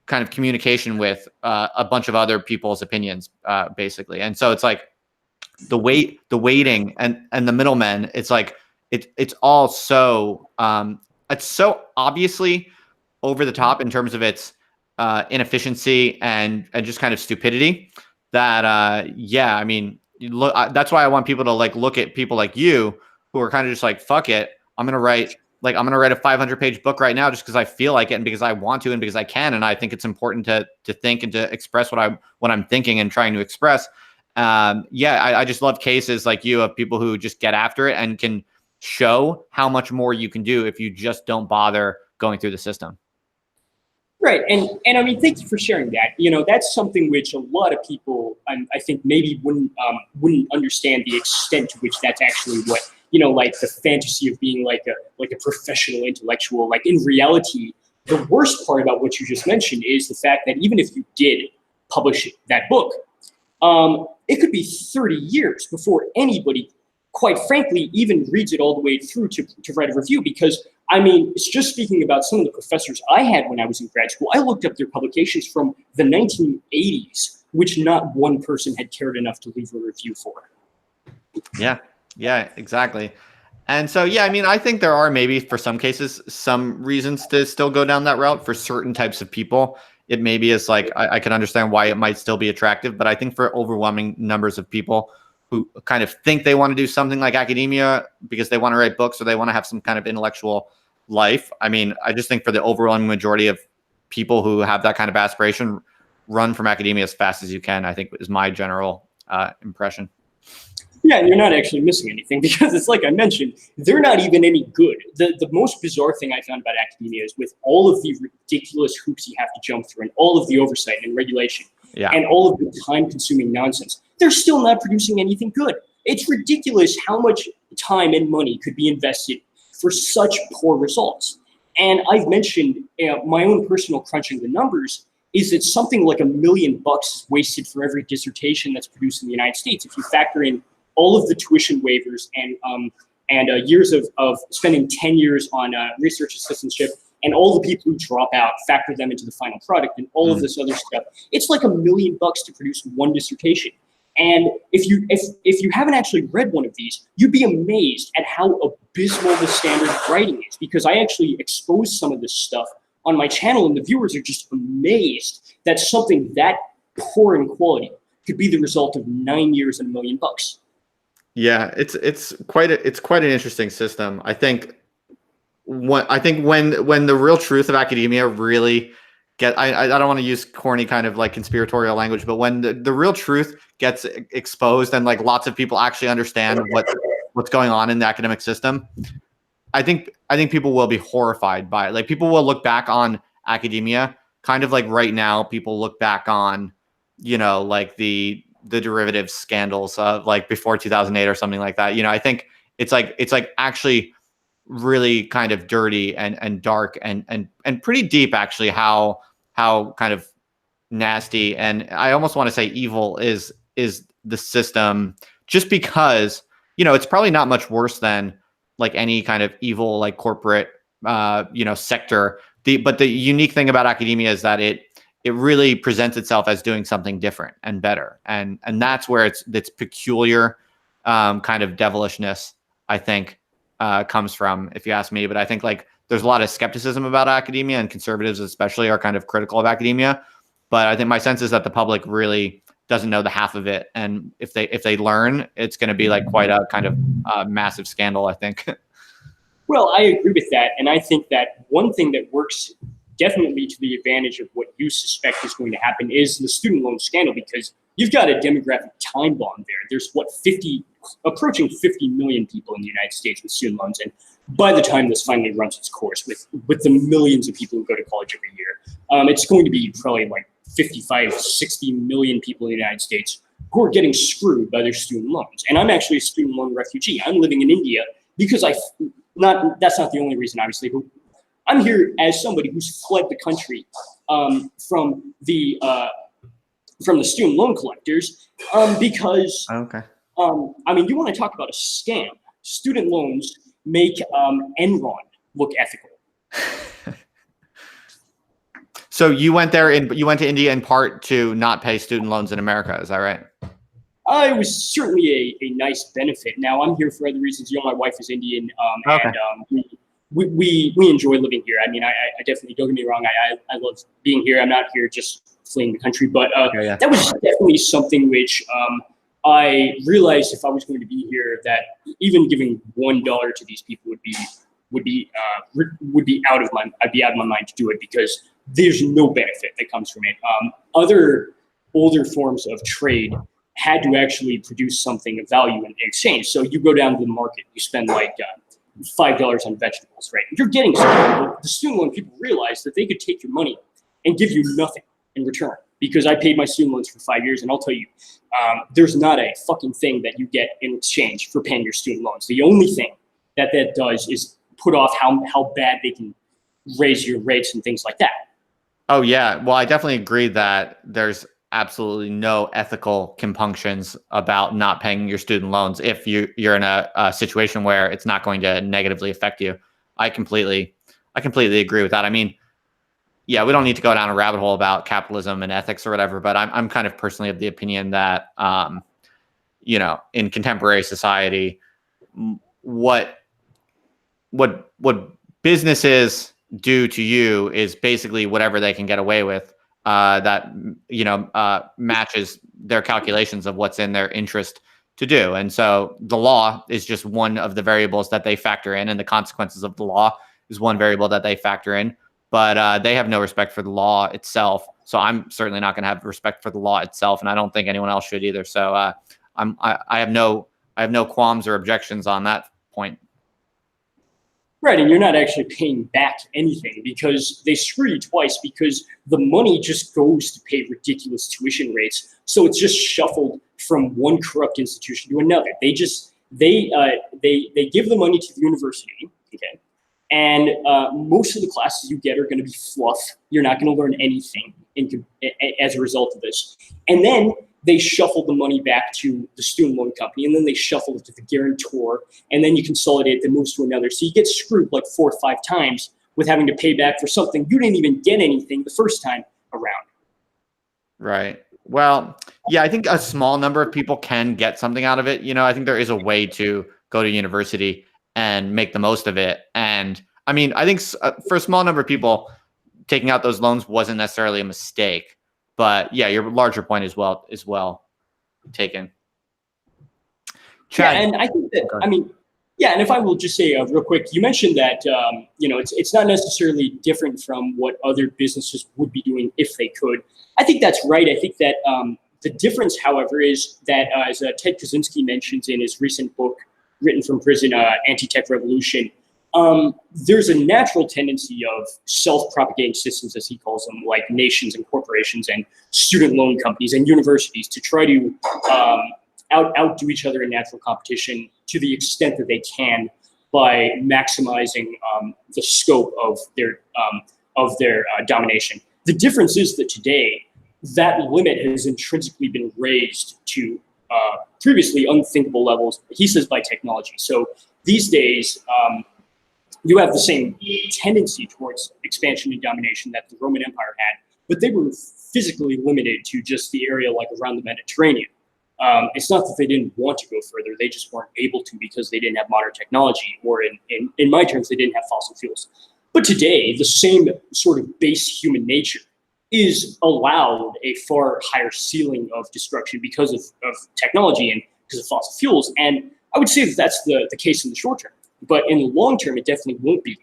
kind of communication with a bunch of other people's opinions, basically. And so it's like the waiting, and the middlemen. It's like it's all so it's so obviously over the top in terms of its inefficiency and just kind of stupidity that I mean, that's why I want people to like look at people like you who are kind of just like, fuck it, I'm gonna write a 500-page book right now just because I feel like it and because I want to and because I can, and I think it's important to think and to express what I'm thinking and trying to express. I just love cases like you of people who just get after it and can show how much more you can do if you just don't bother going through the system. Right, and I mean, thank you for sharing that. That's something which a lot of people, I think, maybe wouldn't understand the extent to which that's actually what, like the fantasy of being like a professional intellectual. Like in reality, the worst part about what you just mentioned is the fact that even if you did publish that book, it could be 30 years before anybody, quite frankly, even reads it all the way through to write a review. Because I mean, it's just speaking about some of the professors I had when I was in grad school. I looked up their publications from the 1980s, which not one person had cared enough to leave a review for. Yeah, exactly. And so, I mean, I think there are maybe for some cases, some reasons to still go down that route for certain types of people. It maybe is like, I can understand why it might still be attractive, but I think for overwhelming numbers of people who kind of think they want to do something like academia because they want to write books or they want to have some kind of intellectual life. I mean, I just think for the overwhelming majority of people who have that kind of aspiration, run from academia as fast as you can, I think is my general impression. Yeah, and you're not actually missing anything because it's like I mentioned, they're not even any good. The most bizarre thing I found about academia is with all of the ridiculous hoops you have to jump through and all of the oversight and regulation and all of the time-consuming nonsense, they're still not producing anything good. It's ridiculous how much time and money could be invested for such poor results. And I've mentioned my own personal crunching the numbers is that something like $1 million is wasted for every dissertation that's produced in the United States. If you factor in all of the tuition waivers and years of spending 10 years on research assistantship and all the people who drop out, factor them into the final product, and all of this other stuff. It's like $1 million to produce one dissertation. And if you haven't actually read one of these, you'd be amazed at how abysmal the standard of writing is, because I actually expose some of this stuff on my channel, and the viewers are just amazed that something that poor in quality could be the result of 9 years and $1 million. Yeah, it's quite an interesting system. I think when the real truth of academia really I don't want to use corny kind of like conspiratorial language, but when the real truth gets exposed and like lots of people actually understand what's going on in the academic system, I think people will be horrified by it. Like, people will look back on academia kind of like right now people look back on, like the derivative scandals of like before 2008 or something like that. I think it's like actually really kind of dirty and dark and pretty deep, actually, how kind of nasty, and I almost want to say evil is the system, just because it's probably not much worse than like any kind of evil like corporate sector. But the unique thing about academia is that it really presents itself as doing something different and better, and that's where its peculiar kind of devilishness, I think, comes from, if you ask me. But I think like there's a lot of skepticism about academia, and conservatives especially are kind of critical of academia. But I think my sense is that the public really doesn't know the half of it, and if they learn, it's going to be like quite a kind of massive scandal, I think. Well, I agree with that, and I think that one thing that works definitely to the advantage of what you suspect is going to happen is the student loan scandal, because you've got a demographic time bomb there. There's approaching 50 million people in the United States with student loans, and by the time this finally runs its course with the millions of people who go to college every year, it's going to be probably like 55, 60 million people in the United States who are getting screwed by their student loans. And I'm actually a student loan refugee. I'm living in India because that's not the only reason, obviously, but I'm here as somebody who's fled the country from the student loan collectors because, okay. I mean, you want to talk about a scam. Student loans make Enron look ethical. So you went to India in part to not pay student loans in America, is that right? It was certainly a nice benefit. Now I'm here for other reasons. My wife is Indian, Okay. and we enjoy living here. I mean, I definitely, don't get me wrong, I love being here. I'm not here just fleeing the country, but that was definitely something which I realized if I was going to be here, that even giving $1 to these people would be out of my mind to do it, because there's no benefit that comes from it. Other older forms of trade had to actually produce something of value in exchange. So you go down to the market, you spend like $5 on vegetables, right? You're getting something. The student loan people realized that they could take your money and give you nothing in return, because I paid my student loans for 5 years, and I'll tell you, there's not a fucking thing that you get in exchange for paying your student loans. The only thing that does is put off how bad they can raise your rates and things like that. Oh yeah, well, I definitely agree that there's absolutely no ethical compunctions about not paying your student loans if you're in a situation where it's not going to negatively affect you. I completely agree with that. I mean, yeah, we don't need to go down a rabbit hole about capitalism and ethics or whatever, but I'm kind of personally of the opinion that in contemporary society, what businesses do to you is basically whatever they can get away with, that matches their calculations of what's in their interest to do. And so the law is just one of the variables that they factor in, and the consequences of the law is one variable that they factor in. But they have no respect for the law itself. So I'm certainly not going to have respect for the law itself, and I don't think anyone else should either. So I have no qualms or objections on that point. Right, and you're not actually paying back anything, because they screw you twice, because the money just goes to pay ridiculous tuition rates. So it's just shuffled from one corrupt institution to another. They give the money to the university, okay, and most of the classes you get are going to be fluff. You're not going to learn anything as a result of this. And then they shuffle the money back to the student loan company, and then they shuffle it to the guarantor, and then you consolidate, that moves to another. So you get screwed like 4 or 5 times with having to pay back for something you didn't even get anything the first time around. Right. Well, yeah, I think a small number of people can get something out of it. You know, I think there is a way to go to university and make the most of it. And I mean, I think for a small number of people, taking out those loans wasn't necessarily a mistake. But yeah, your larger point is well taken. Chad, Yeah, and I think that, I mean, yeah, and if I will just say real quick, you mentioned that, you know, it's not necessarily different from what other businesses would be doing if they could. I think that's right. I think that the difference, however, is that as Ted Kaczynski mentions in his recent book, Written from Prison, Anti-Tech Revolution, there's a natural tendency of self-propagating systems, as he calls them, like nations and corporations and student loan companies and universities to try to outdo each other in natural competition to the extent that they can by maximizing the scope of their domination. The difference is that today, that limit has intrinsically been raised to previously unthinkable levels, he says, by technology. So these days, you have the same tendency towards expansion and domination that the Roman Empire had, but they were physically limited to just the area like around the Mediterranean. It's not that they didn't want to go further, they just weren't able to because they didn't have modern technology, or in my terms, they didn't have fossil fuels. But today, the same sort of base human nature is allowed a far higher ceiling of destruction because of technology and because of fossil fuels. And I would say that that's the case in the short term. But in the long term, it definitely won't be.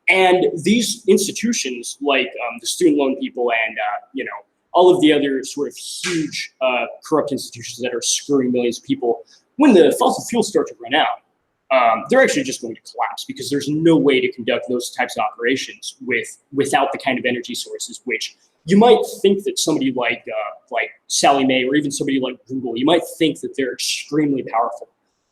And these institutions, like the student loan people and you know, all of the other sort of huge corrupt institutions that are screwing millions of people, when the fossil fuels start to run out, they're actually just going to collapse because there's no way to conduct those types of operations without the kind of energy sources which you might think that somebody like Sallie Mae or even somebody like Google, you might think that they're extremely powerful.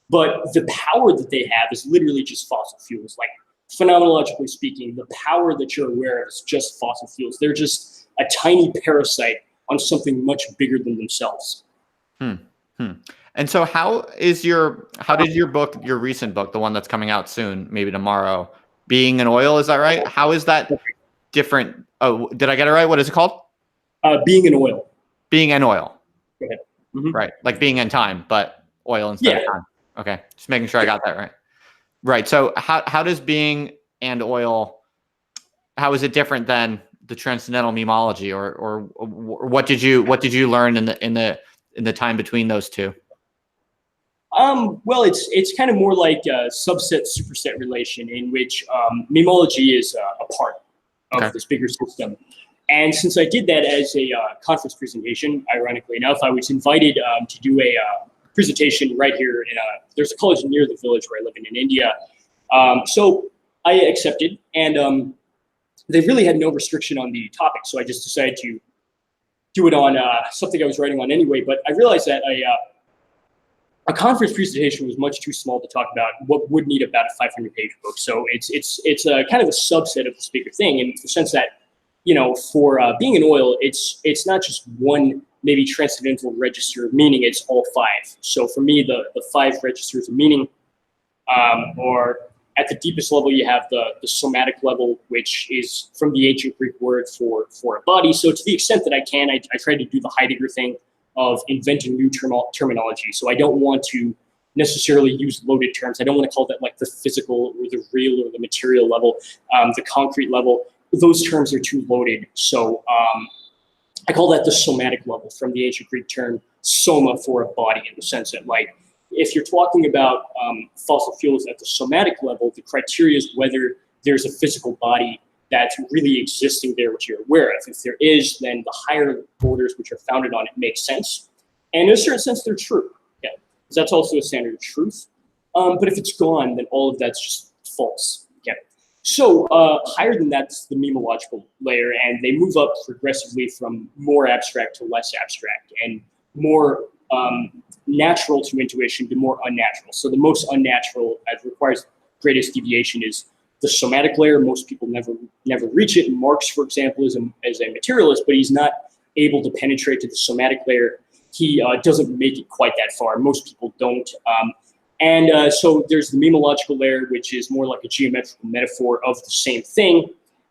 But the power that they have is literally just fossil fuels. Like, phenomenologically speaking, the power that you're aware of is just fossil fuels. They're just a tiny parasite on something much bigger than themselves. And so how did your book, your recent book, the one that's coming out soon, maybe tomorrow, Being an Oil, is that right? How is that different? Oh, did I get it right? What is it called? Being an Oil. Being an Oil. Go ahead. Mm-hmm. Right. Like being in time, but oil instead of time. Okay. Just making sure I got that right. Right. So how does being and oil, how is it different than the transcendental memology, or what did you learn in the time between those two? Well, it's kind of more like a subset superset relation in which memology is a part of this bigger system. And since I did that as a conference presentation, ironically enough, I was invited to do a presentation right here there's a college near the village where I live in India. So I accepted, and they really had no restriction on the topic. So I just decided to do it on something I was writing on anyway. But I realized that a conference presentation was much too small to talk about what would need about a 500-page book. So it's a kind of a subset of this bigger thing, in the sense that, you know, for being an oil, it's not just one maybe transcendental register of meaning, it's all five. So for me, the five registers of meaning, or at the deepest level, you have the somatic level, which is from the ancient Greek word for a body. So to the extent that I can, I try to do the Heidegger thing of inventing new terminology. So I don't want to necessarily use loaded terms. I don't want to call that like the physical or the real or the material level, the concrete level. Those terms are too loaded. So I call that the somatic level, from the ancient Greek term soma, for a body, in the sense that, like, if you're talking about fossil fuels at the somatic level, the criteria is whether there's a physical body that's really existing there, which you're aware of. If there is, then the higher orders which are founded on it make sense. And in a certain sense, they're true. Yeah, because that's also a standard of truth. But if it's gone, then all of that's just false. Okay. So higher than that's the memological layer, and they move up progressively from more abstract to less abstract, and more natural to intuition to more unnatural. So the most unnatural, as requires greatest deviation, is the somatic layer. Most people never reach it. Marx, for example, is a materialist, but he's not able to penetrate to the somatic layer. He doesn't make it quite that far. Most people don't. So there's the memological layer, which is more like a geometrical metaphor of the same thing.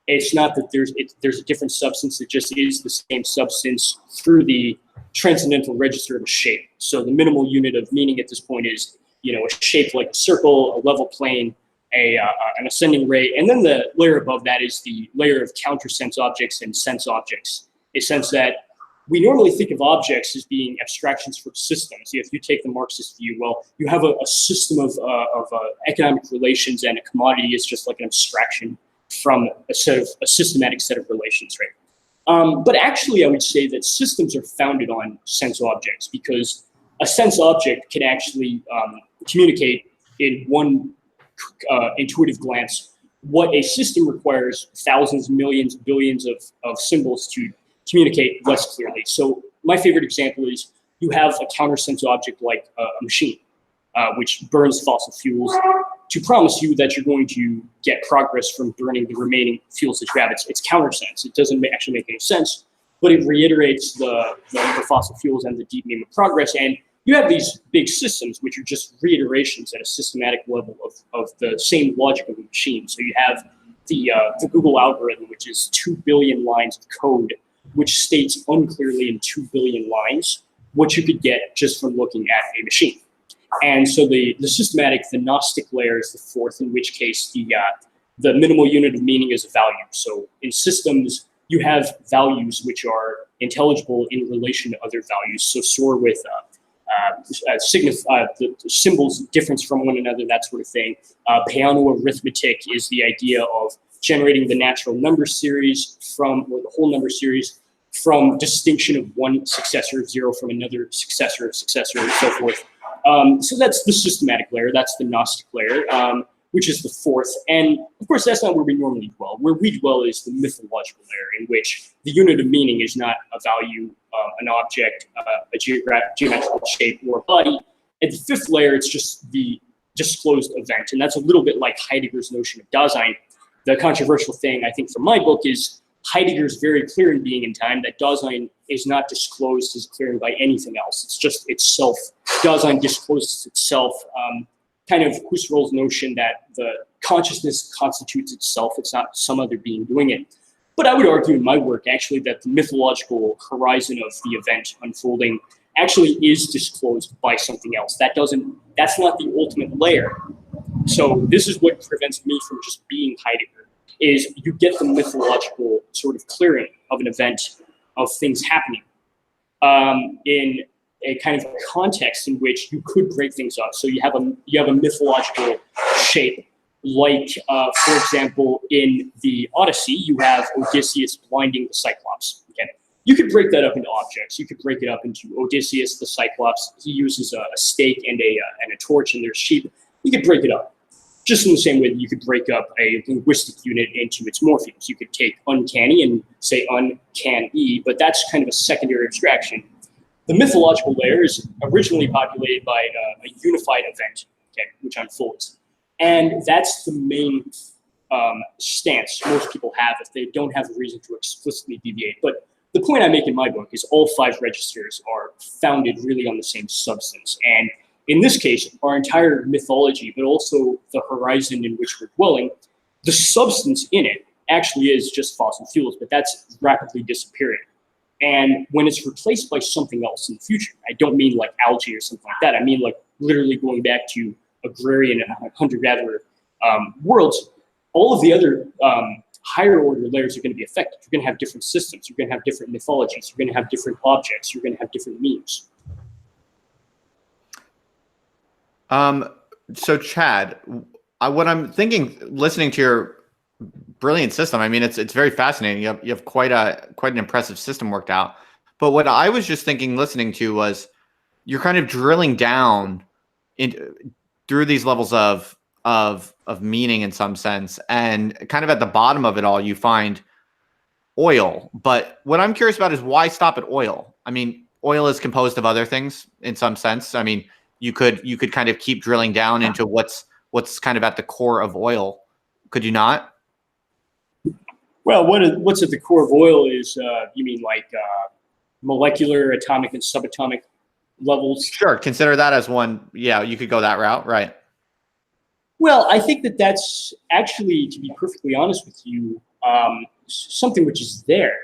It's not that there's a different substance. It just is the same substance through the transcendental register of a shape. So the minimal unit of meaning at this point is, a shape like a circle, a level plane, an ascending ray, and then the layer above that is the layer of countersense objects and sense objects. A sense that we normally think of objects as being abstractions from systems. If you take the Marxist view, well, you have a system of economic relations, and a commodity is just like an abstraction from a systematic set of relations, right? But actually, I would say that systems are founded on sense objects, because a sense object can actually communicate in one intuitive glance what a system requires thousands, millions, billions of symbols to communicate less clearly. So my favorite example is you have a countersense object like a machine, which burns fossil fuels to promise you that you're going to get progress from burning the remaining fuels that you have. It's countersense. It doesn't actually make any sense, but it reiterates the fossil fuels and the deep meaning of progress. And you have these big systems, which are just reiterations at a systematic level of the same logic of a machine. So you have the Google algorithm, which is 2 billion lines of code, which states unclearly in 2 billion lines what you could get just from looking at a machine. And so the systematic, the Gnostic layer is the fourth, in which case the minimal unit of meaning is a value. So in systems, you have values which are intelligible in relation to other values. So soar with the symbols difference from one another, that sort of thing. Peano arithmetic is the idea of generating the natural number series or the whole number series from distinction of one successor of zero from another successor of successor, and so forth. So that's the systematic layer. That's the Gnostic layer, which is the fourth. And of course, that's not where we normally dwell. Where we dwell is the mythological layer, in which the unit of meaning is not a value, an object, a geometrical shape, or a body. At the fifth layer, it's just the disclosed event. And that's a little bit like Heidegger's notion of Dasein. The controversial thing, I think, from my book is Heidegger's very clear in Being and Time that Dasein is not disclosed as clearing by anything else. It's just itself. Dasein discloses itself. Kind of Husserl's notion that the consciousness constitutes itself. It's not some other being doing it. But I would argue in my work, actually, that the mythological horizon of the event unfolding actually is disclosed by something else. That's not the ultimate layer. So this is what prevents me from just being Heidegger, is you get the mythological sort of clearing of an event, of things happening in a kind of context in which you could break things up. So you have a mythological shape, like, for example, in the Odyssey, you have Odysseus blinding the Cyclops. Okay, you could break that up into objects. You could break it up into Odysseus, the Cyclops. He uses a stake and a torch, and there's sheep. You could break it up, just in the same way that you could break up a linguistic unit into its morphemes. You could take uncanny and say uncan-y, but that's kind of a secondary abstraction. The mythological layer is originally populated by a unified event, okay, which unfolds. And that's the main stance most people have if they don't have a reason to explicitly deviate. But the point I make in my book is all 5 registers are founded really on the same substance. And in this case, our entire mythology, but also the horizon in which we're dwelling, the substance in it actually is just fossil fuels, but that's rapidly disappearing. And when it's replaced by something else in the future, I don't mean like algae or something like that. I mean like literally going back to agrarian and hunter-gatherer worlds, all of the other higher order layers are going to be affected. You're going to have different systems. You're going to have different mythologies. You're going to have different objects. You're going to have different memes. So Chad, what I'm thinking, listening to your brilliant system, I mean, it's very fascinating. You have quite an impressive system worked out. But what I was just thinking, listening to, was you're kind of drilling down through these levels of meaning in some sense, and kind of at the bottom of it all, you find oil. But what I'm curious about is, why stop at oil? I mean, oil is composed of other things in some sense. I mean, you could kind of keep drilling down into what's kind of at the core of oil. Could you not? Well, what's at the core of oil is, you mean like molecular, atomic, and subatomic levels? Sure. Consider that as one. Yeah, you could go that route, right? Well, I think that's actually, to be perfectly honest with you, something which is there,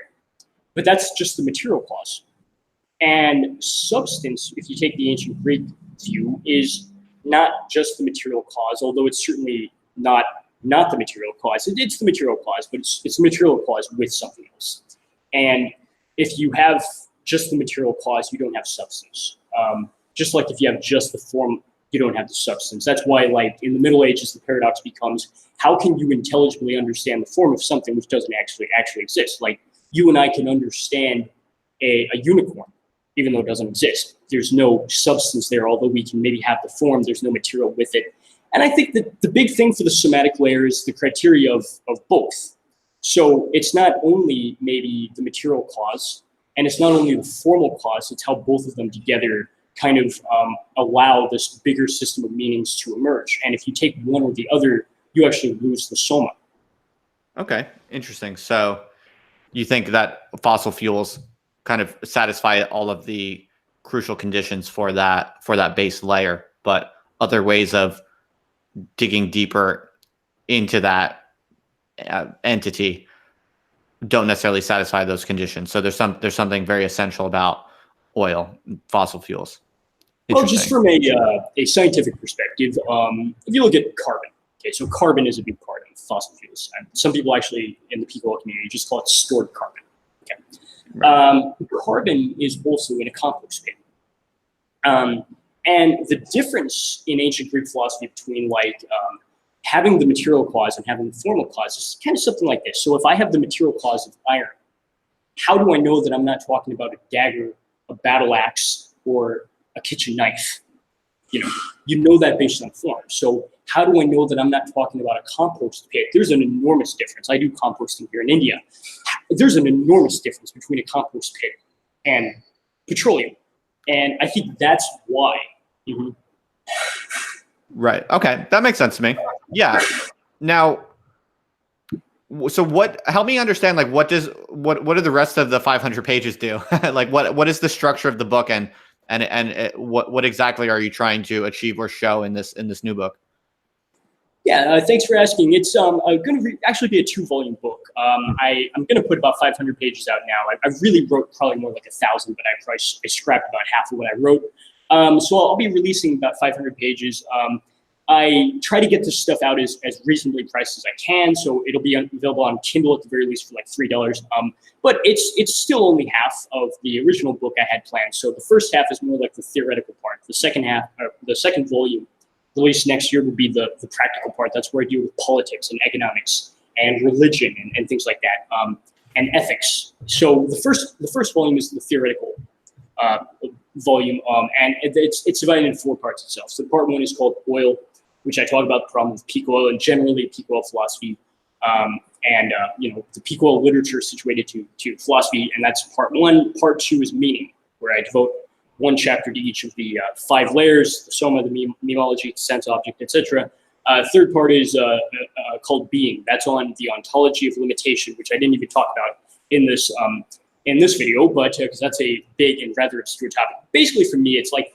but that's just the material clause. And substance, if you take the ancient Greek view, is not just the material clause, although it's certainly not the material clause. It's the material clause, but it's the material clause with something else. And if you have just the material clause, you don't have substance. Just like if you have just the form, you don't have the substance. That's why, like, in the Middle Ages, the paradox becomes, how can you intelligibly understand the form of something which doesn't actually exist? Like, you and I can understand a unicorn, even though it doesn't exist. There's no substance there, although we can maybe have the form, there's no material with it. And I think that the big thing for the somatic layer is the criteria of both. So it's not only maybe the material clause, and it's not only the formal clause, it's how both of them together kind of allow this bigger system of meanings to emerge. And if you take one or the other, you actually lose the soma. Okay, interesting. So you think that fossil fuels kind of satisfy all of the crucial conditions for that base layer, but other ways of digging deeper into that entity don't necessarily satisfy those conditions. So there's something very essential about oil, fossil fuels. Well, just from a scientific perspective, if you look at carbon, okay, so carbon is a big part of fossil fuels. And some people actually in the peak oil community just call it stored carbon. Okay, right. Carbon is also in a compost pit. And the difference in ancient Greek philosophy between like having the material clause and having the formal clause is kind of something like this. So if I have the material clause of iron, how do I know that I'm not talking about a dagger, a battle axe, or a kitchen knife? You know that based on form. So how do I know that I'm not talking about a compost pit? There's an enormous difference. I do composting here in India. There's an enormous difference between a compost pit and petroleum. And I think that's why. Mm-hmm. Right. Okay. That makes sense to me. Yeah. Now, so help me understand, like, what do the rest of the 500 pages do? Like, what is the structure of the book, and what exactly are you trying to achieve or show in this new book? Yeah, thanks for asking. It's going to actually be a 2-volume book. I'm going to put about 500 pages out now. I really wrote probably more like 1,000, but I scrapped about half of what I wrote. So I'll be releasing about 500 pages. I try to get this stuff out as reasonably priced as I can, so it'll be available on Kindle at the very least for like $3. But it's still only half of the original book I had planned. So the first half is more like the theoretical part. The second half, the second volume, released next year, will be the practical part. That's where I deal with politics and economics and religion and things like that, and ethics. So the first volume is the theoretical volume, and it's divided into 4 parts itself. So part 1 is called Oil, which I talk about the problem of peak oil and generally peak oil philosophy, and the peak oil literature situated to philosophy, and that's part 1. Part 2 is meaning, where I devote 1 chapter to each of the 5 layers: the soma, the memology, the sense object, etc. Third part is called being. That's on the ontology of limitation, which I didn't even talk about in this video, but because that's a big and rather obscure topic. Basically, for me, it's like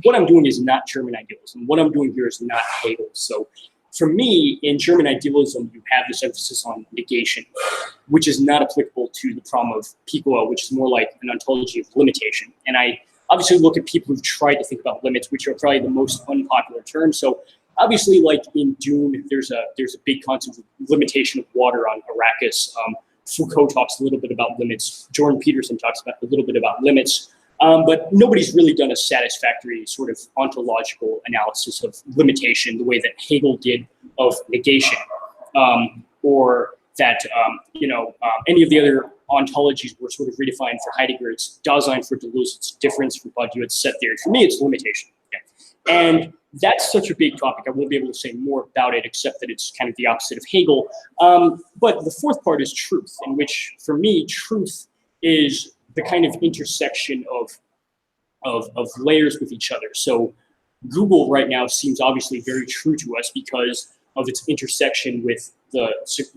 what I'm doing is not German idealism. What I'm doing here is not Hegel. So for me, in German idealism, you have this emphasis on negation, which is not applicable to the problem of peak oil, which is more like an ontology of limitation. And I obviously look at people who've tried to think about limits, which are probably the most unpopular term. So obviously, like in Dune, there's a big concept of limitation of water on Arrakis. Foucault talks a little bit about limits. Jordan Peterson talks about a little bit about limits. But nobody's really done a satisfactory sort of ontological analysis of limitation the way that Hegel did of negation, or that any of the other ontologies were sort of redefined for Heidegger. It's Dasein for Deleuze, it's difference for Badiou, it's set theory. For me, it's limitation. Okay? And that's such a big topic. I won't be able to say more about it, except that it's kind of the opposite of Hegel. But the fourth part is truth, in which, for me, truth is the kind of intersection of layers with each other. So Google right now seems obviously very true to us because of its intersection with the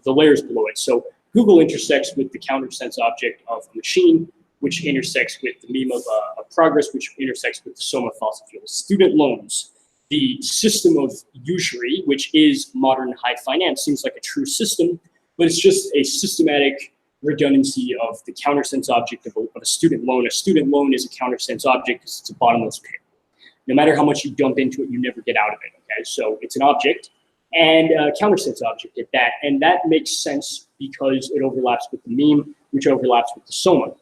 layers below it. So Google intersects with the counter sense object of a machine, which intersects with the meme of progress, which intersects with the soma fossil fuels. Student loans, the system of usury, which is modern high finance, seems like a true system, but it's just a systematic redundancy of the countersense object of a student loan. A student loan is a countersense object because it's a bottomless pit. No matter how much you dump into it, you never get out of it, okay? So it's an object, and a countersense object at that, and that makes sense because it overlaps with the meme, which overlaps with the soma.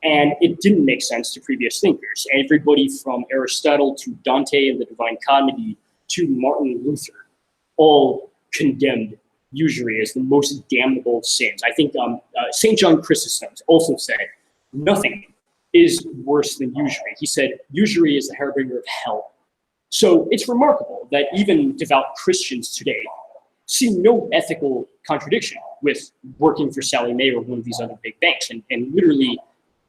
And it didn't make sense to previous thinkers. Everybody from Aristotle to Dante and the Divine Comedy to Martin Luther all condemned usury as the most damnable of sins. I think St. John Chrysostom also said, nothing is worse than usury. He said, usury is the harbinger of hell. So it's remarkable that even devout Christians today see no ethical contradiction with working for Sallie Mae or one of these other big banks, and literally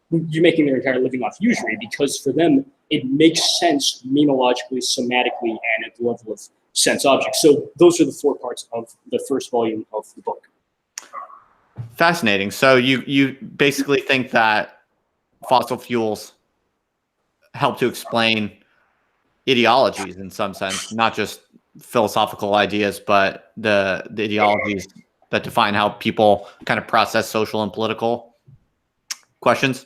you're making their entire living off usury, because for them, it makes sense memologically, somatically, and at the level of sense objects. So those are the 4 parts of the first volume of the book. Fascinating. So you basically think that fossil fuels help to explain ideologies in some sense, not just philosophical ideas, but the ideologies that define how people kind of process social and political questions?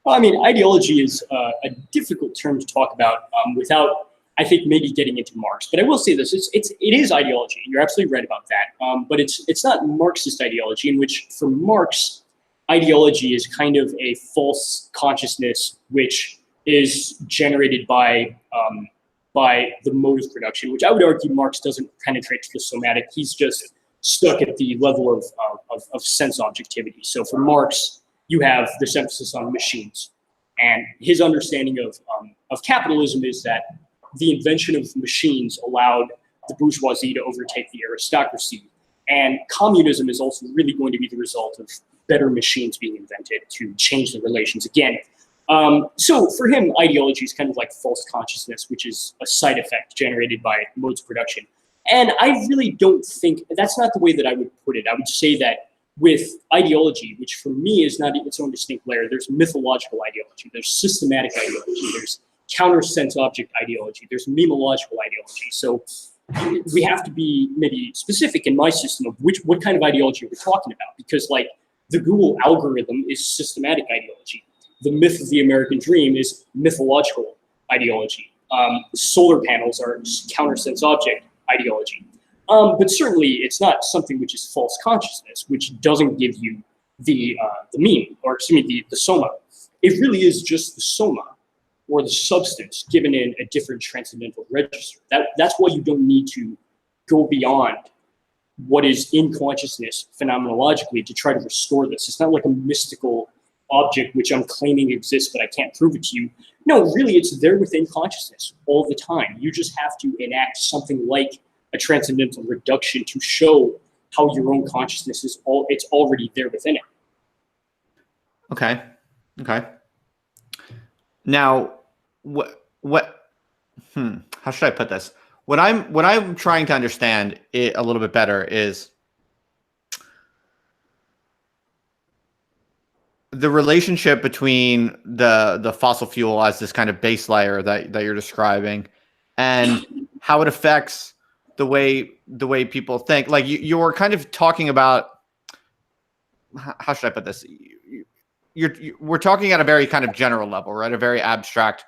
Well, I mean, ideology is a difficult term to talk about without, I think, maybe getting into Marx. But I will say this: it is ideology. You're absolutely right about that. But it's not Marxist ideology, in which for Marx, ideology is kind of a false consciousness which is generated by the mode of production, which I would argue Marx doesn't penetrate to the somatic. He's just stuck at the level of sense objectivity. So for Marx, you have this emphasis on machines, and his understanding of capitalism is that the invention of machines allowed the bourgeoisie to overtake the aristocracy, and communism is also really going to be the result of better machines being invented to change the relations again. So for him, ideology is kind of like false consciousness, which is a side effect generated by modes of production. And I really don't think, that's not the way that I would put it. I would say that with ideology, which for me is not its own distinct layer, there's mythological ideology, there's systematic ideology, there's counter-sense object ideology, there's memological ideology. So we have to be maybe specific in my system of what kind of ideology we're talking about, because like the Google algorithm is systematic ideology. The myth of the American dream is mythological ideology. Solar panels are counter-sense object ideology. But certainly it's not something which is false consciousness, which doesn't give you the meme, or excuse me, the soma. It really is just the soma, or the substance, given in a different transcendental register. That's why you don't need to go beyond what is in consciousness phenomenologically to try to restore this. It's not like a mystical object which I'm claiming exists, but I can't prove it to you. No, really, it's there within consciousness all the time. You just have to enact something like a transcendental reduction to show how your own consciousness is it's already there within it. Okay. Now, how should I put this? What I'm trying to understand it a little bit better is the relationship between the fossil fuel as this kind of base layer that you're describing, and how it affects the way people think. Like you're kind of talking about, how should I put this? We're talking at a very kind of general level, right? A very abstract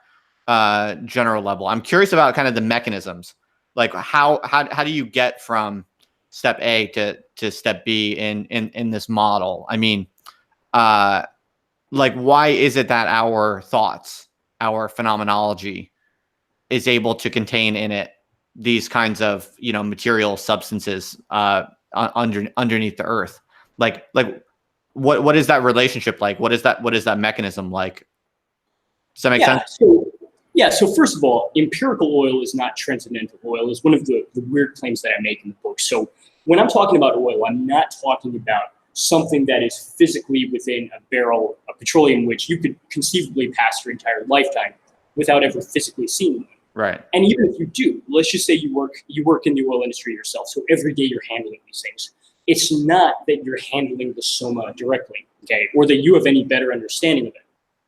general level. I'm curious about kind of the mechanisms. Like how do you get from step A to step B in this model? I mean, like, why is it that our thoughts, our phenomenology is able to contain in it these kinds of, material substances underneath the earth? Like what is that relationship like? What is that mechanism like? Does that make sense? So first of all, empirical oil is not transcendental oil is one of the weird claims that I make in the book. So when I'm talking about oil, I'm not talking about something that is physically within a barrel of petroleum, which you could conceivably pass your entire lifetime without ever physically seeing one. Right. And even if you do, let's just say you work in the oil industry yourself. So every day you're handling these things. It's not that you're handling the soma directly, okay, or that you have any better understanding of it.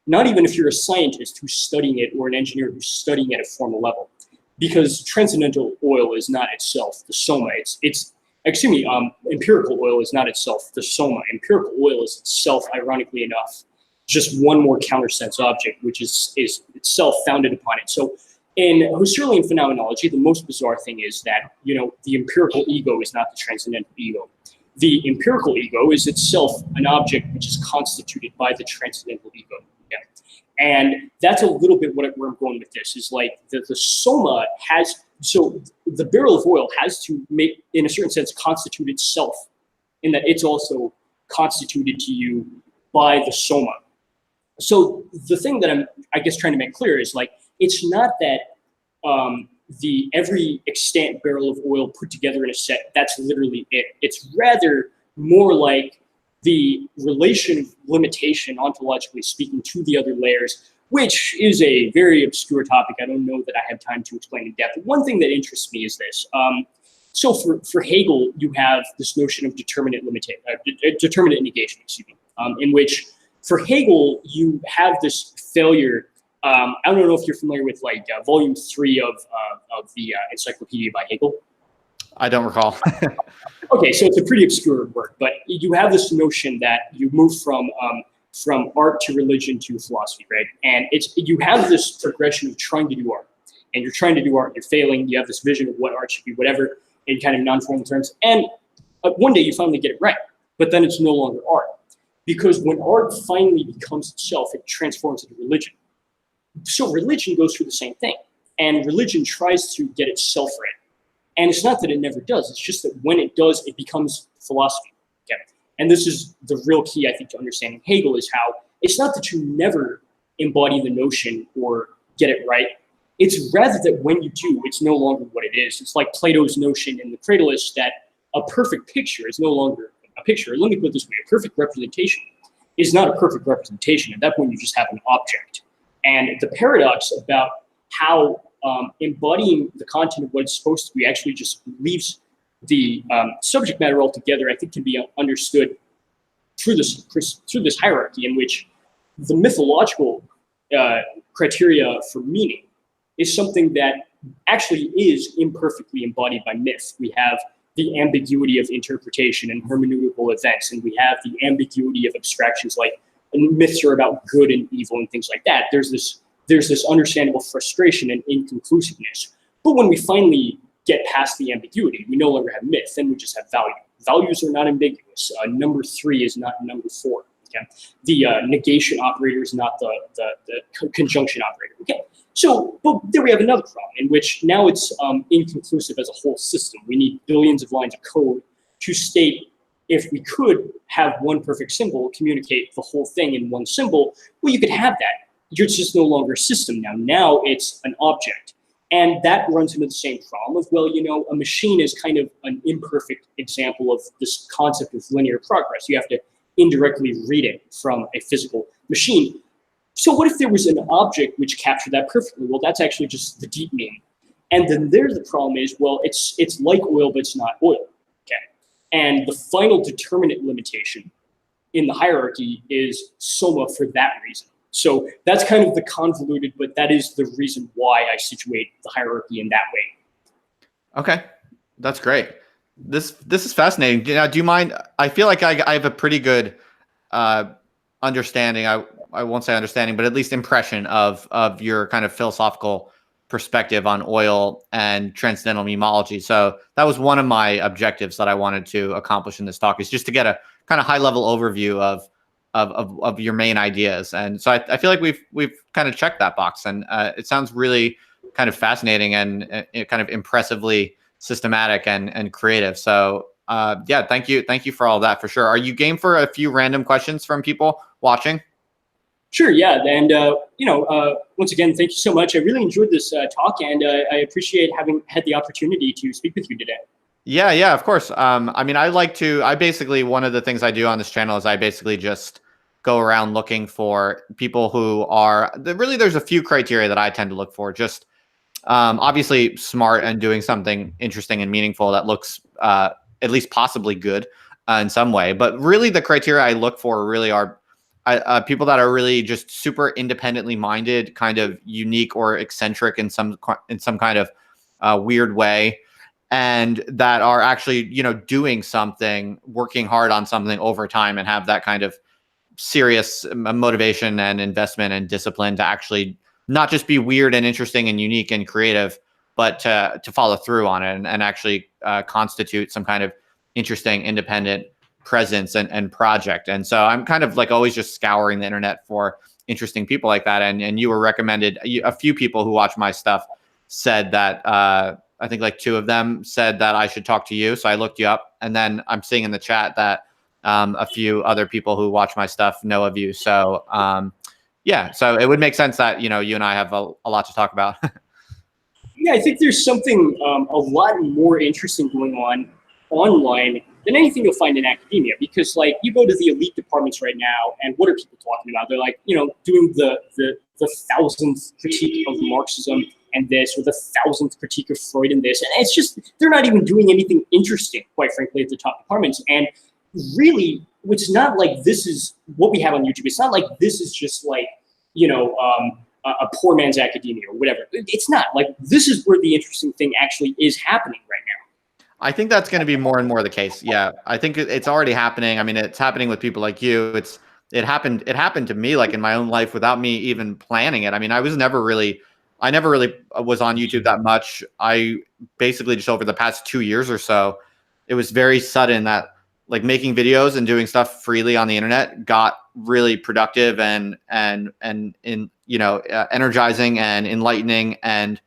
Not even if you're a scientist who's studying it or an engineer who's studying it at a formal level, because transcendental oil is not itself the soma. It's empirical oil is not itself the soma. Empirical oil is itself, ironically enough, just one more countersense object, which is itself founded upon it. So in Husserlian phenomenology, the most bizarre thing is that, the empirical ego is not the transcendental ego. The empirical ego is itself an object which is constituted by the transcendental ego. Yeah. And that's a little bit where I'm going with this, is like the soma has, so the barrel of oil has to make, in a certain sense, constitute itself, in that it's also constituted to you by the soma. So the thing that I'm, I guess, trying to make clear is like, it's not that the every extant barrel of oil put together in a set, that's literally it. It's rather more like the relation of limitation, ontologically speaking, to the other layers, which is a very obscure topic. I don't know that I have time to explain in depth. But one thing that interests me is this. So for Hegel, you have this notion of determinate negation, in which for Hegel, you have this failure. I don't know if you're familiar with like volume 3 of the Encyclopedia by Hegel. I don't recall. Okay, so it's a pretty obscure work, but you have this notion that you move from art to religion to philosophy, right? And you have this progression of trying to do art, and you're trying to do art, you're failing. You have this vision of what art should be, whatever, in kind of non-formal terms, and one day you finally get it right, but then it's no longer art, because when art finally becomes itself, it transforms into religion. So religion goes through the same thing, and religion tries to get itself right. And it's not that it never does, it's just that when it does, it becomes philosophy. Okay? And this is the real key, I think, to understanding Hegel, is how it's not that you never embody the notion or get it right. It's rather that when you do, it's no longer what it is. It's like Plato's notion in the Cradle that a perfect picture is no longer a picture. Let me put it this way, a perfect representation is not a perfect representation. At that point, you just have an object. And the paradox about how embodying the content of what it's supposed to be actually just leaves the subject matter altogether, I think, can be understood through this hierarchy, in which the mythological criteria for meaning is something that actually is imperfectly embodied by myth. We have the ambiguity of interpretation and hermeneutical events, and we have the ambiguity of abstractions, like myths are about good and evil and things like that. There's this understandable frustration and inconclusiveness. But when we finally get past the ambiguity, we no longer have myth, then we just have value. Values are not ambiguous. Number 3 is not number 4. Okay? The negation operator is not the conjunction operator. Okay, so but there we have another problem, in which now it's inconclusive as a whole system. We need billions of lines of code to state, if we could have one perfect symbol communicate the whole thing in one symbol, well, you could have that. It's just no longer a system now. Now it's an object. And that runs into the same problem of, well, a machine is kind of an imperfect example of this concept of linear progress. You have to indirectly read it from a physical machine. So what if there was an object which captured that perfectly? Well, that's actually just the deep meaning. And then there's the problem is, well, it's like oil, but it's not oil. Okay. And the final determinate limitation in the hierarchy is soma for that reason. So that's kind of the convoluted, but that is the reason why I situate the hierarchy in that way. Okay, that's great. This is fascinating. Now, do you mind? I feel like I have a pretty good understanding. I won't say understanding, but at least impression of your kind of philosophical perspective on oil and transcendental memology. So that was one of my objectives that I wanted to accomplish in this talk, is just to get a kind of high level overview of your main ideas. And so I feel like we've kind of checked that box, and it sounds really kind of fascinating and kind of impressively systematic and creative. So yeah, thank you for all that, for sure. Are you game for a few random questions from people watching? Sure, yeah. And once again, thank you so much. I really enjoyed this talk, and I appreciate having had the opportunity to speak with you today. Yeah, of course. I mean, I basically, one of the things I do on this channel is I basically just go around looking for people who are really, there's a few criteria that I tend to look for. Just obviously smart and doing something interesting and meaningful that looks at least possibly good in some way. But really the criteria I look for really are people that are really just super independently minded, kind of unique or eccentric in some kind of weird way. and that are actually, doing something, working hard on something over time, and have that kind of serious motivation and investment and discipline to actually not just be weird and interesting and unique and creative, but to follow through on it and actually constitute some kind of interesting independent presence and project. And so I'm kind of like always just scouring the internet for interesting people like that. And you were recommended. A few people who watch my stuff said that I think like 2 of them said that I should talk to you. So I looked you up, and then I'm seeing in the chat that a few other people who watch my stuff know of you. So yeah, so it would make sense that, you and I have a lot to talk about. Yeah, I think there's something a lot more interesting going on online than anything you'll find in academia, because like you go to the elite departments right now, and what are people talking about? They're like, doing the 1,000th critique of Marxism and this, or the 1,000th critique of Freud and this, and it's just, they're not even doing anything interesting, quite frankly, at the top departments. And really, it's not like this is what we have on YouTube. It's not like this is just like, a poor man's academia or whatever. It's not. Like, this is where the interesting thing actually is happening right now. I think that's going to be more and more the case. Yeah, I think it's already happening. I mean, it's happening with people like you. It happened to me, like in my own life, without me even planning it. I mean, I never really was on YouTube that much. I basically just over the past 2 years or so, it was very sudden that like making videos and doing stuff freely on the internet got really productive and energizing and enlightening, and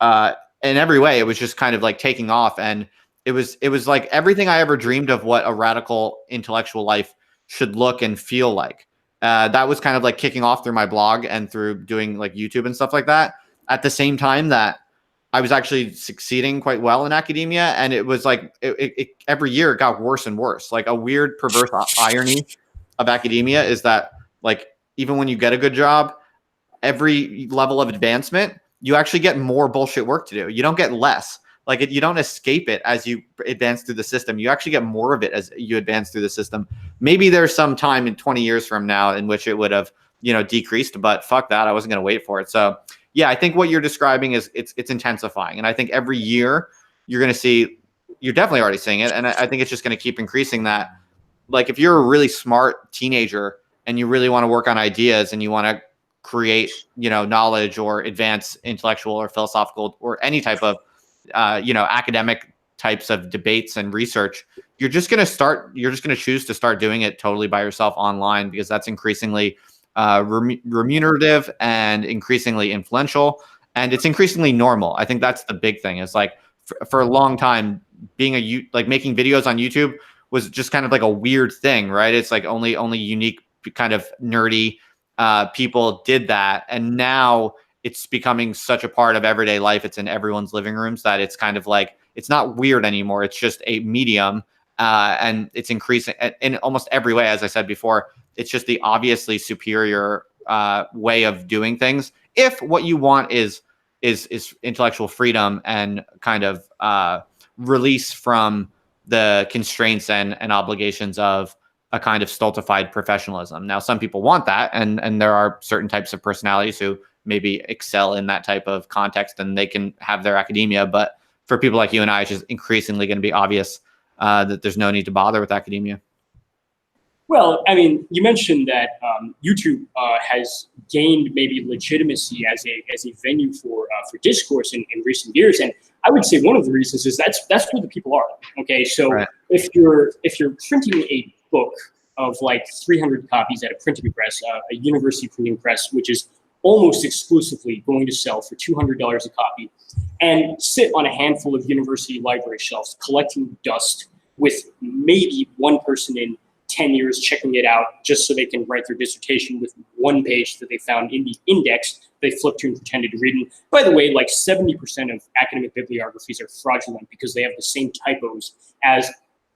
in every way it was just kind of like taking off. And it was like everything I ever dreamed of what a radical intellectual life should look and feel like. That was kind of like kicking off through my blog and through doing like YouTube and stuff like that, at the same time that I was actually succeeding quite well in academia. And it was like every year it got worse and worse. Like a weird perverse irony of academia is that like even when you get a good job, every level of advancement, you actually get more bullshit work to do. You don't get less. Like you don't escape it as you advance through the system. You actually get more of it as you advance through the system. Maybe there's some time in 20 years from now in which it would have, decreased, but fuck that. I wasn't going to wait for it. So yeah, I think what you're describing is it's intensifying. And I think every year you're going to see, you're definitely already seeing it. And I think it's just going to keep increasing that. Like if you're a really smart teenager and you really want to work on ideas and you want to create, knowledge or advance intellectual or philosophical or any type of, academic types of debates and research, you're just going to choose to start doing it totally by yourself online, because that's increasingly remunerative and increasingly influential, and it's increasingly normal. I think that's the big thing. Is like for a long time, being like making videos on YouTube was just kind of like a weird thing, right? It's like only unique kind of nerdy people did that, and now it's becoming such a part of everyday life. It's in everyone's living rooms that it's kind of like it's not weird anymore. It's just a medium, and it's increasing in almost every way. As I said before, it's just the obviously superior way of doing things. If what you want is intellectual freedom and kind of release from the constraints and obligations of a kind of stultified professionalism. Now, some people want that, and there are certain types of personalities who maybe excel in that type of context, and they can have their academia. But for people like you and I, it's just increasingly going to be obvious that there's no need to bother with academia. Well, I mean, you mentioned that YouTube has gained maybe legitimacy as a venue for discourse in recent years, and I would say one of the reasons is that's where the people are. Okay, so right. if you're printing a book of like 300 copies at a printing press, a university printing press, which is almost exclusively going to sell for $200 a copy, and sit on a handful of university library shelves collecting dust with maybe one person in 10 years checking it out just so they can write their dissertation with one page that they found in the index they flipped to and pretended to read. And by the way, like 70% of academic bibliographies are fraudulent because they have the same typos as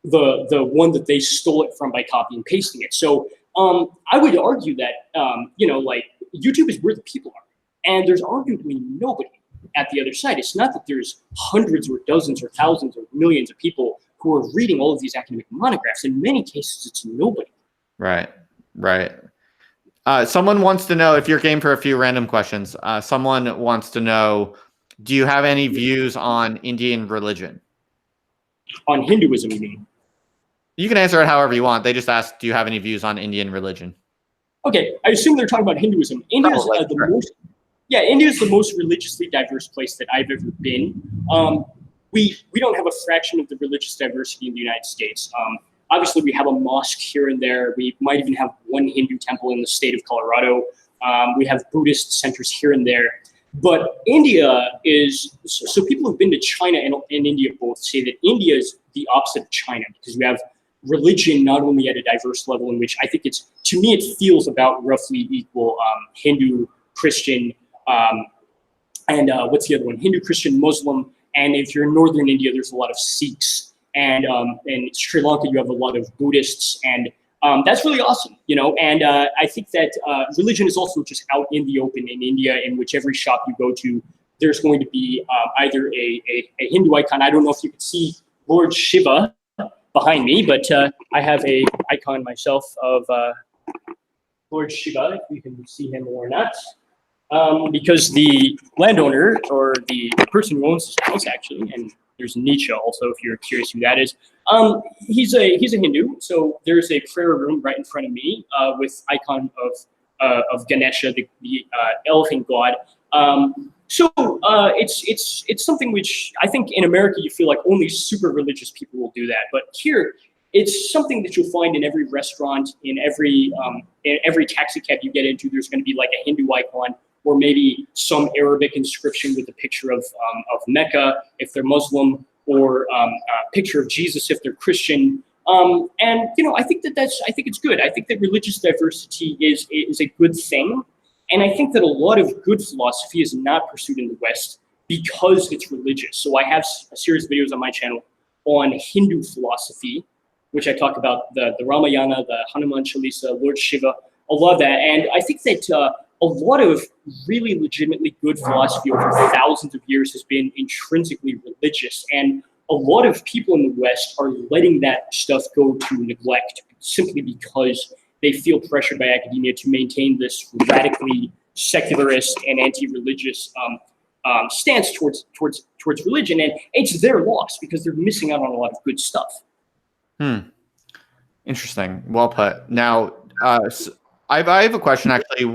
the one that they stole it from by copy and pasting it. So I would argue that, like YouTube is where the people are. And there's arguably nobody at the other side. It's not that there's hundreds or dozens or thousands or millions of people who are reading all of these academic monographs. In many cases, it's nobody. Right. Someone wants to know, if you're game for a few random questions, someone wants to know, do you have any views on Indian religion? On Hinduism, you mean? You can answer it however you want. They just asked, do you have any views on Indian religion? Okay, I assume they're talking about Hinduism. India's India's the most religiously diverse place that I've ever been. We don't have a fraction of the religious diversity in the United States. Obviously, we have a mosque here and there. We might even have one Hindu temple in the state of Colorado. We have Buddhist centers here and there. But India is, so people who've been to China and India both say that India is the opposite of China, because we have religion not only at a diverse level, in which I think it's, to me, it feels about roughly equal, Hindu, Christian, and what's the other one? Hindu, Christian, Muslim. And if you're in northern India, there's a lot of Sikhs. And in Sri Lanka, you have a lot of Buddhists. And that's really awesome, you know. And I think that religion is also just out in the open in India, in which every shop you go to, there's going to be either a Hindu icon. I don't know if you can see Lord Shiva behind me, but I have a icon myself of Lord Shiva, if you can see him or not. Because the landowner, or the person who owns this house, actually, and there's Nietzsche also, if you're curious who that is. He's a Hindu, so there's a prayer room right in front of me with icon of Ganesha, the elephant god. So it's something which I think in America you feel like only super religious people will do that, but here it's something that you'll find in every restaurant, in every taxi cab you get into. There's going to be like a Hindu icon, or maybe some Arabic inscription with a picture of Mecca if they're Muslim, or a picture of Jesus if they're Christian. And you know, I think it's good. I think that religious diversity is a good thing, and I think that a lot of good philosophy is not pursued in the West because it's religious. So I have a series of videos on my channel on Hindu philosophy, which I talk about the Ramayana, the Hanuman Chalisa, Lord Shiva, a lot of that. And I think that a lot of really legitimately good philosophy over thousands of years has been intrinsically religious. And a lot of people in the West are letting that stuff go to neglect simply because they feel pressured by academia to maintain this radically secularist and anti-religious stance towards religion. And it's their loss because they're missing out on a lot of good stuff. Interesting. Well put. Now, so I have a question actually.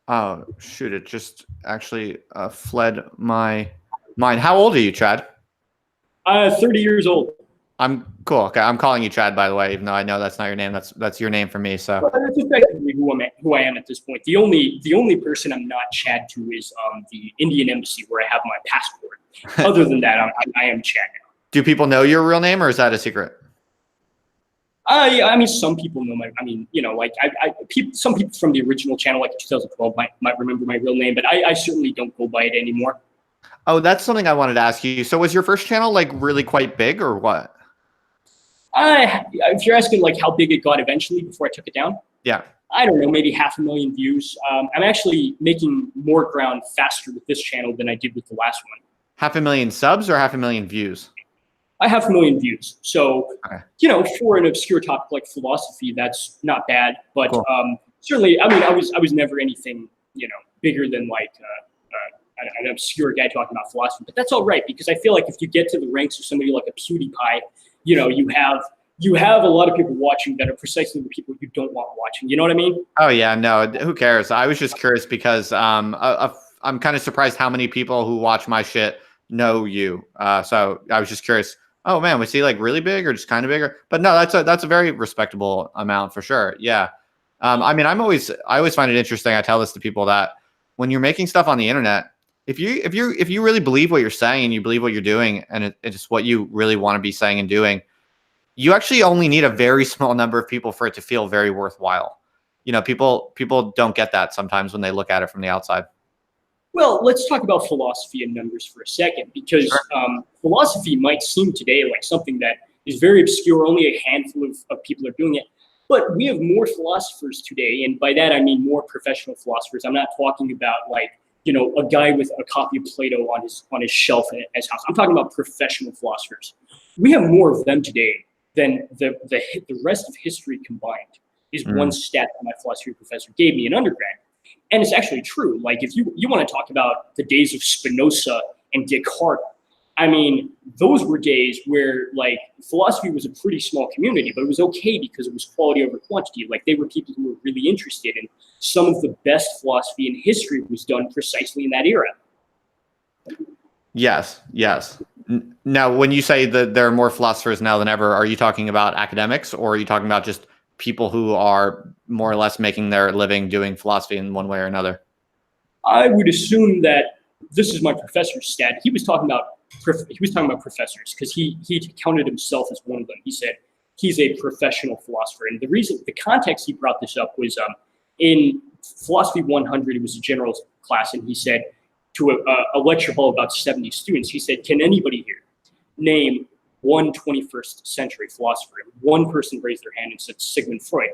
Oh shoot! It just actually fled my mind. How old are you, Chad? 30 years old. I'm cool. Okay, I'm calling you Chad, by the way, even though I know that's not your name. That's your name for me. So well, that's effectively who I am at this point. The only person I'm not Chad to is the Indian embassy, where I have my passport. Other than that, I am Chad now. Do people know your real name, or is that a secret? Yeah, I mean, some people know my. I mean, you know, like some people from the original channel, like 2012, might remember my real name, but I certainly don't go by it anymore. Oh, that's something I wanted to ask you. So, was your first channel like really quite big, or what? If you're asking like how big it got eventually before I took it down, yeah, I don't know, maybe 500,000 views. I'm actually making more ground faster with this channel than I did with the last one. 500,000 subs or 500,000 views? I have 500,000 views. So, okay. You know, for an obscure topic like philosophy, that's not bad. But cool. Certainly, I mean, I was never anything, you know, bigger than like an obscure guy talking about philosophy. But that's all right, because I feel like if you get to the ranks of somebody like a PewDiePie, you know, you have a lot of people watching that are precisely the people you don't want watching. You know what I mean? Oh yeah, no, who cares? I was just curious because I'm kind of surprised how many people who watch my shit know you. So I was just curious. Oh man, was he like really big or just kind of bigger? But no, that's a very respectable amount for sure. Yeah. I mean, I always find it interesting. I tell this to people that when you're making stuff on the internet, if you really believe what you're saying and you believe what you're doing and it's what you really want to be saying and doing, you actually only need a very small number of people for it to feel very worthwhile. You know, people don't get that sometimes when they look at it from the outside. Well, let's talk about philosophy and numbers for a second, because sure. Philosophy might seem today like something that is very obscure. Only a handful of people are doing it. But we have more philosophers today, and by that I mean more professional philosophers. I'm not talking about like, you know, a guy with a copy of Plato on his shelf at his house. I'm talking about professional philosophers. We have more of them today than the rest of history combined, is one stat that my philosophy professor gave me in undergrad. And it's actually true. Like if you want to talk about the days of Spinoza and Descartes, I mean, those were days where like philosophy was a pretty small community, but it was okay because it was quality over quantity. Like they were people who were really interested, and some of the best philosophy in history was done precisely in that era. Yes, yes. Now, when you say that there are more philosophers now than ever, are you talking about academics, or are you talking about just people who are more or less making their living doing philosophy in one way or another? I would assume that this is my professor's stat. He was talking about professors because he counted himself as one of them. He said he's a professional philosopher, and the context he brought this up was in Philosophy 100. It was a general class, and he said to a lecture hall about 70 students, he said, "Can anybody here name one 21st century philosopher?" And one person raised their hand and said Sigmund Freud.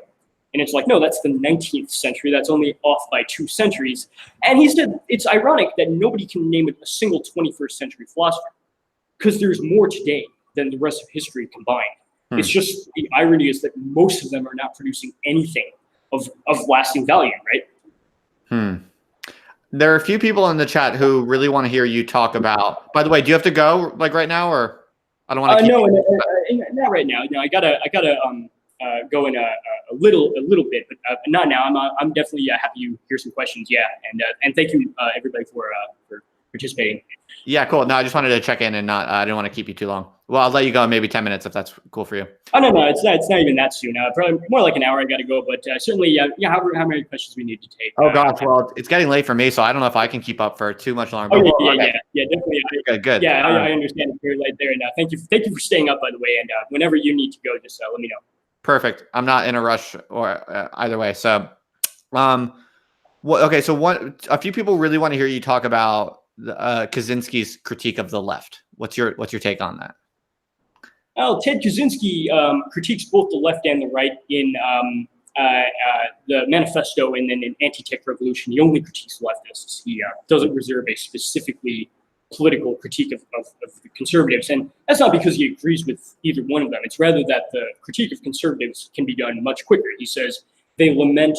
And it's like, no, that's the 19th century. That's only off by 2 centuries. And he said, it's ironic that nobody can name a single 21st century philosopher because there's more today than the rest of history combined. It's just, the irony is that most of them are not producing anything of lasting value, right? There are a few people in the chat who really want to hear you talk about, by the way, do you have to go like right now, or I don't want to keep No, not right now. No, I gotta go in a little bit, but not now. I'm definitely happy you hear some questions. Yeah, and thank you everybody for participating. Yeah, cool. No, I just wanted to check in and not. I didn't want to keep you too long. Well, I'll let you go in maybe 10 minutes if that's cool for you. Oh no, it's not even that soon. Probably more like an hour. I got to go, but certainly, how many questions we need to take? Oh gosh, well, it's getting late for me, so I don't know if I can keep up for too much longer. Oh yeah, definitely. Good. Yeah, I understand you're late there, and thank you for staying up, by the way. And whenever you need to go, just let me know. Perfect. I'm not in a rush or either way. So, okay. So a few people really want to hear you talk about Kaczynski's critique of the left. What's your take on that? Well, Ted Kaczynski critiques both the left and the right in the manifesto and then in Anti-Tech Revolution. He only critiques leftists. He doesn't reserve a specifically political critique of the conservatives. And that's not because he agrees with either one of them. It's rather that the critique of conservatives can be done much quicker. He says they lament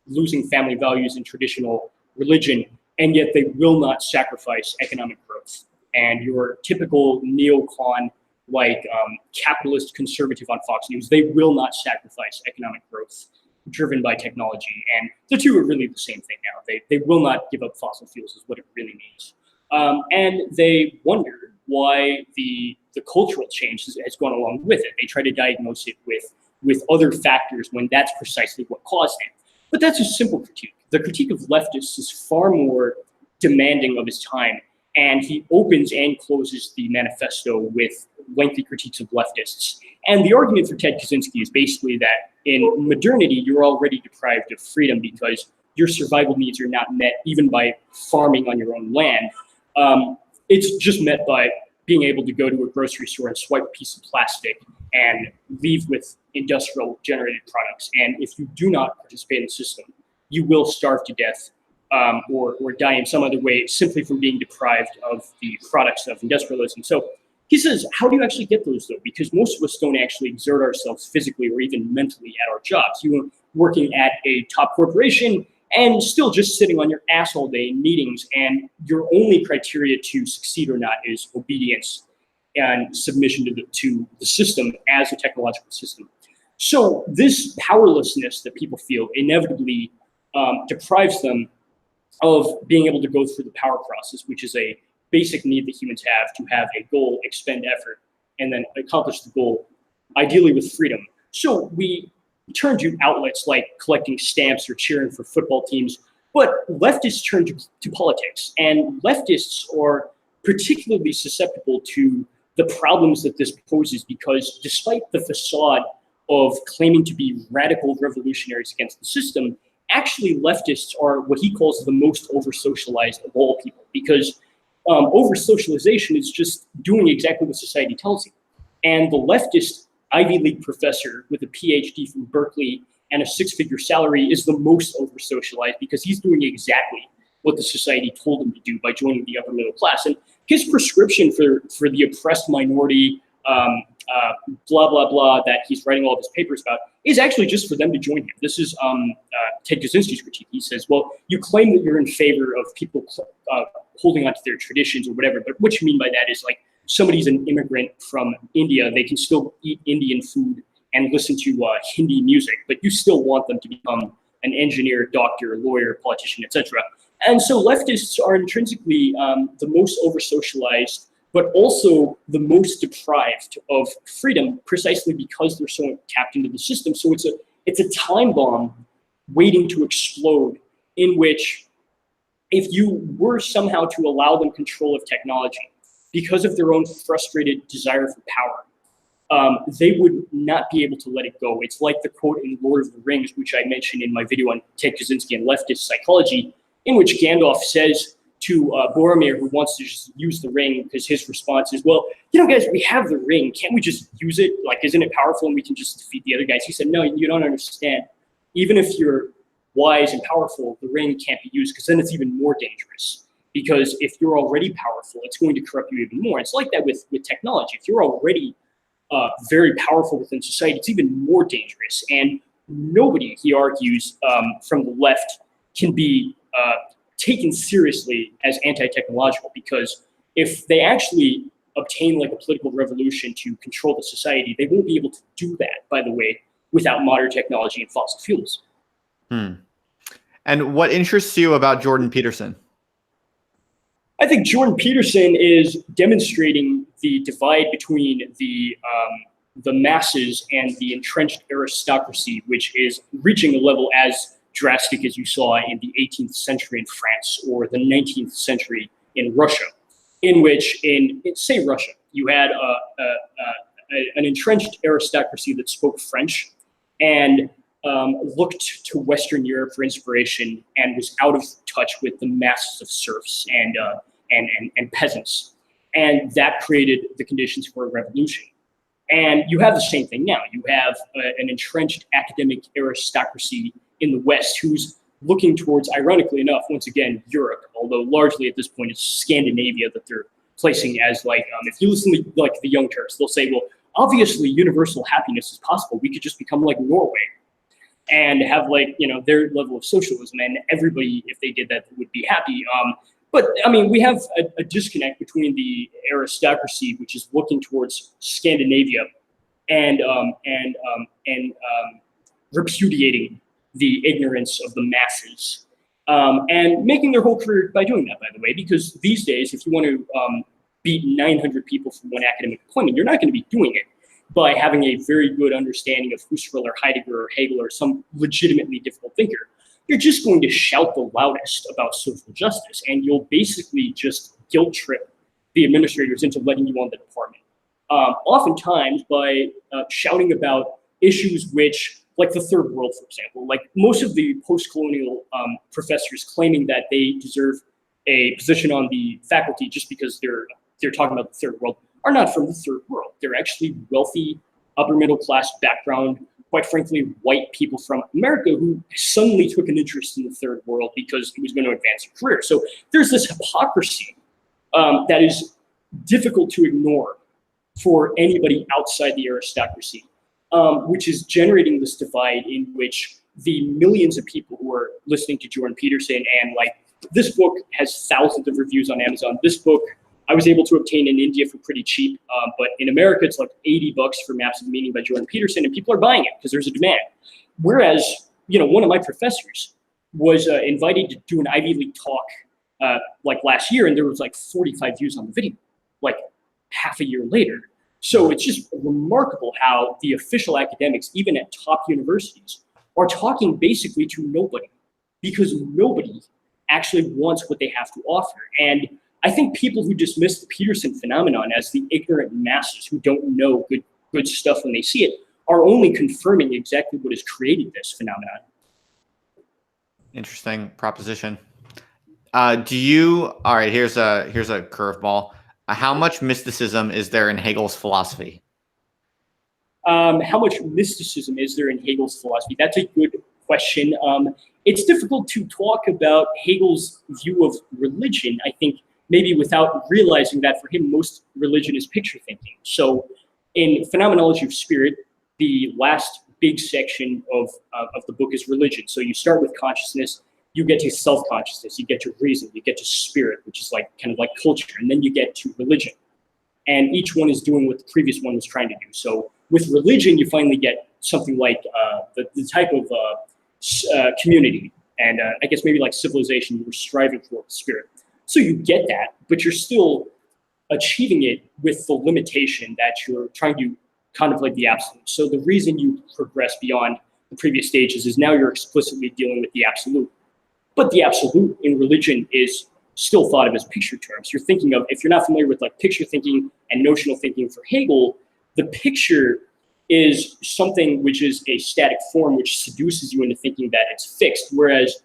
losing family values in traditional religion, and yet they will not sacrifice economic growth. And your typical neocon, like capitalist conservative on Fox News, they will not sacrifice economic growth driven by technology. And the two are really the same thing now. They will not give up fossil fuels is what it really means. And they wonder why the cultural change has gone along with it. They try to diagnose it with other factors when that's precisely what caused it. But that's a simple critique. The critique of leftists is far more demanding of his time, and he opens and closes the manifesto with lengthy critiques of leftists. And the argument for Ted Kaczynski is basically that in modernity, you're already deprived of freedom because your survival needs are not met even by farming on your own land. It's just met by being able to go to a grocery store and swipe a piece of plastic and leave with industrial generated products. And if you do not participate in the system, you will starve to death or die in some other way simply from being deprived of the products of industrialism. So he says, how do you actually get those though? Because most of us don't actually exert ourselves physically or even mentally at our jobs. You are working at a top corporation and still just sitting on your ass all day in meetings, and your only criteria to succeed or not is obedience and submission to the system as a technological system. So this powerlessness that people feel inevitably deprives them of being able to go through the power process, which is a basic need that humans have to have a goal, expend effort, and then accomplish the goal, ideally with freedom. So we turn to outlets like collecting stamps or cheering for football teams, but leftists turn to politics, and leftists are particularly susceptible to the problems that this poses because despite the facade of claiming to be radical revolutionaries against the system, actually leftists are what he calls the most over-socialized of all people, because over-socialization is just doing exactly what society tells you. And the leftist Ivy League professor with a PhD from Berkeley and a 6-figure salary is the most over-socialized because he's doing exactly what the society told him to do by joining the upper middle class. And his prescription for the oppressed minority, blah, blah, blah, that he's writing all of his papers about is actually just for them to join him. This is Ted Kaczynski's critique. He says, well, you claim that you're in favor of people holding onto their traditions or whatever, but what you mean by that is like somebody's an immigrant from India, they can still eat Indian food and listen to Hindi music, but you still want them to become an engineer, doctor, lawyer, politician, etc. And so leftists are intrinsically the most over-socialized, but also the most deprived of freedom, precisely because they're so tapped into the system. So it's a time bomb waiting to explode, in which if you were somehow to allow them control of technology because of their own frustrated desire for power, they would not be able to let it go. It's like the quote in Lord of the Rings, which I mentioned in my video on Ted Kaczynski and leftist psychology, in which Gandalf says to Boromir, who wants to just use the ring, because his response is, well, you know, guys, we have the ring. Can't we just use it? Like, isn't it powerful and we can just defeat the other guys? He said, no, you don't understand. Even if you're wise and powerful, the ring can't be used, because then it's even more dangerous. Because if you're already powerful, it's going to corrupt you even more. It's like that with technology. If you're already very powerful within society, it's even more dangerous. And nobody, he argues, from the left can be taken seriously as anti-technological, because if they actually obtain like a political revolution to control the society, they won't be able to do that, by the way, without modern technology and fossil fuels. And what interests you about Jordan Peterson? I think Jordan Peterson is demonstrating the divide between the masses and the entrenched aristocracy, which is reaching a level as drastic as you saw in the 18th century in France or the 19th century in Russia, in which, say Russia, you had an entrenched aristocracy that spoke French and looked to Western Europe for inspiration and was out of touch with the masses of serfs and peasants. And that created the conditions for a revolution. And you have the same thing now. You have an entrenched academic aristocracy in the West who's looking towards, ironically enough, once again, Europe, although largely at this point it's Scandinavia that they're placing as like, if you listen to like the Young Turks, they'll say, well, obviously universal happiness is possible. We could just become like Norway and have like, you know, their level of socialism, and everybody, if they did that, would be happy. But I mean, we have a disconnect between the aristocracy, which is looking towards Scandinavia, and repudiating the ignorance of the masses, and making their whole career by doing that, by the way, because these days, if you want to beat 900 people from one academic appointment, you're not going to be doing it by having a very good understanding of Husserl or Heidegger or Hegel or some legitimately difficult thinker. You're just going to shout the loudest about social justice, and you'll basically just guilt trip the administrators into letting you on the department. Oftentimes by shouting about issues which, like the third world, for example, like most of the post-colonial professors claiming that they deserve a position on the faculty just because they're talking about the third world are not from the third world. They're actually wealthy, upper middle class background, quite frankly, white people from America who suddenly took an interest in the third world because it was going to advance their career. So there's this hypocrisy that is difficult to ignore for anybody outside the aristocracy, which is generating this divide in which the millions of people who are listening to Jordan Peterson, and like this book has thousands of reviews on Amazon. This book I was able to obtain in India for pretty cheap, but in America it's like $80 for Maps of Meaning by Jordan Peterson, and people are buying it because there's a demand. Whereas, you know, one of my professors was invited to do an Ivy League talk like last year, and there was like 45 views on the video, like half a year later. So it's just remarkable how the official academics, even at top universities, are talking basically to nobody, because nobody actually wants what they have to offer. And I think people who dismiss the Peterson phenomenon as the ignorant masses who don't know good stuff when they see it are only confirming exactly what has created this phenomenon. Interesting proposition. All right, here's a curveball. How much mysticism is there in Hegel's philosophy? How much mysticism is there in Hegel's philosophy? That's a good question. It's difficult to talk about Hegel's view of religion, I think, maybe without realizing that for him, most religion is picture thinking. So in Phenomenology of Spirit, the last big section of the book is religion. So you start with consciousness, you get to self-consciousness, you get to reason, you get to spirit, which is like kind of like culture, and then you get to religion. and each one is doing what the previous one was trying to do. So with religion, you finally get something like the type of community, and I guess maybe like civilization you were striving for with spirit. So you get that, but you're still achieving it with the limitation that you're trying to contemplate the absolute. So the reason you progress beyond the previous stages is now you're explicitly dealing with the absolute. But the absolute in religion is still thought of as picture terms. You're thinking of, if you're not familiar with like picture thinking and notional thinking for Hegel, the picture is something which is a static form which seduces you into thinking that it's fixed, whereas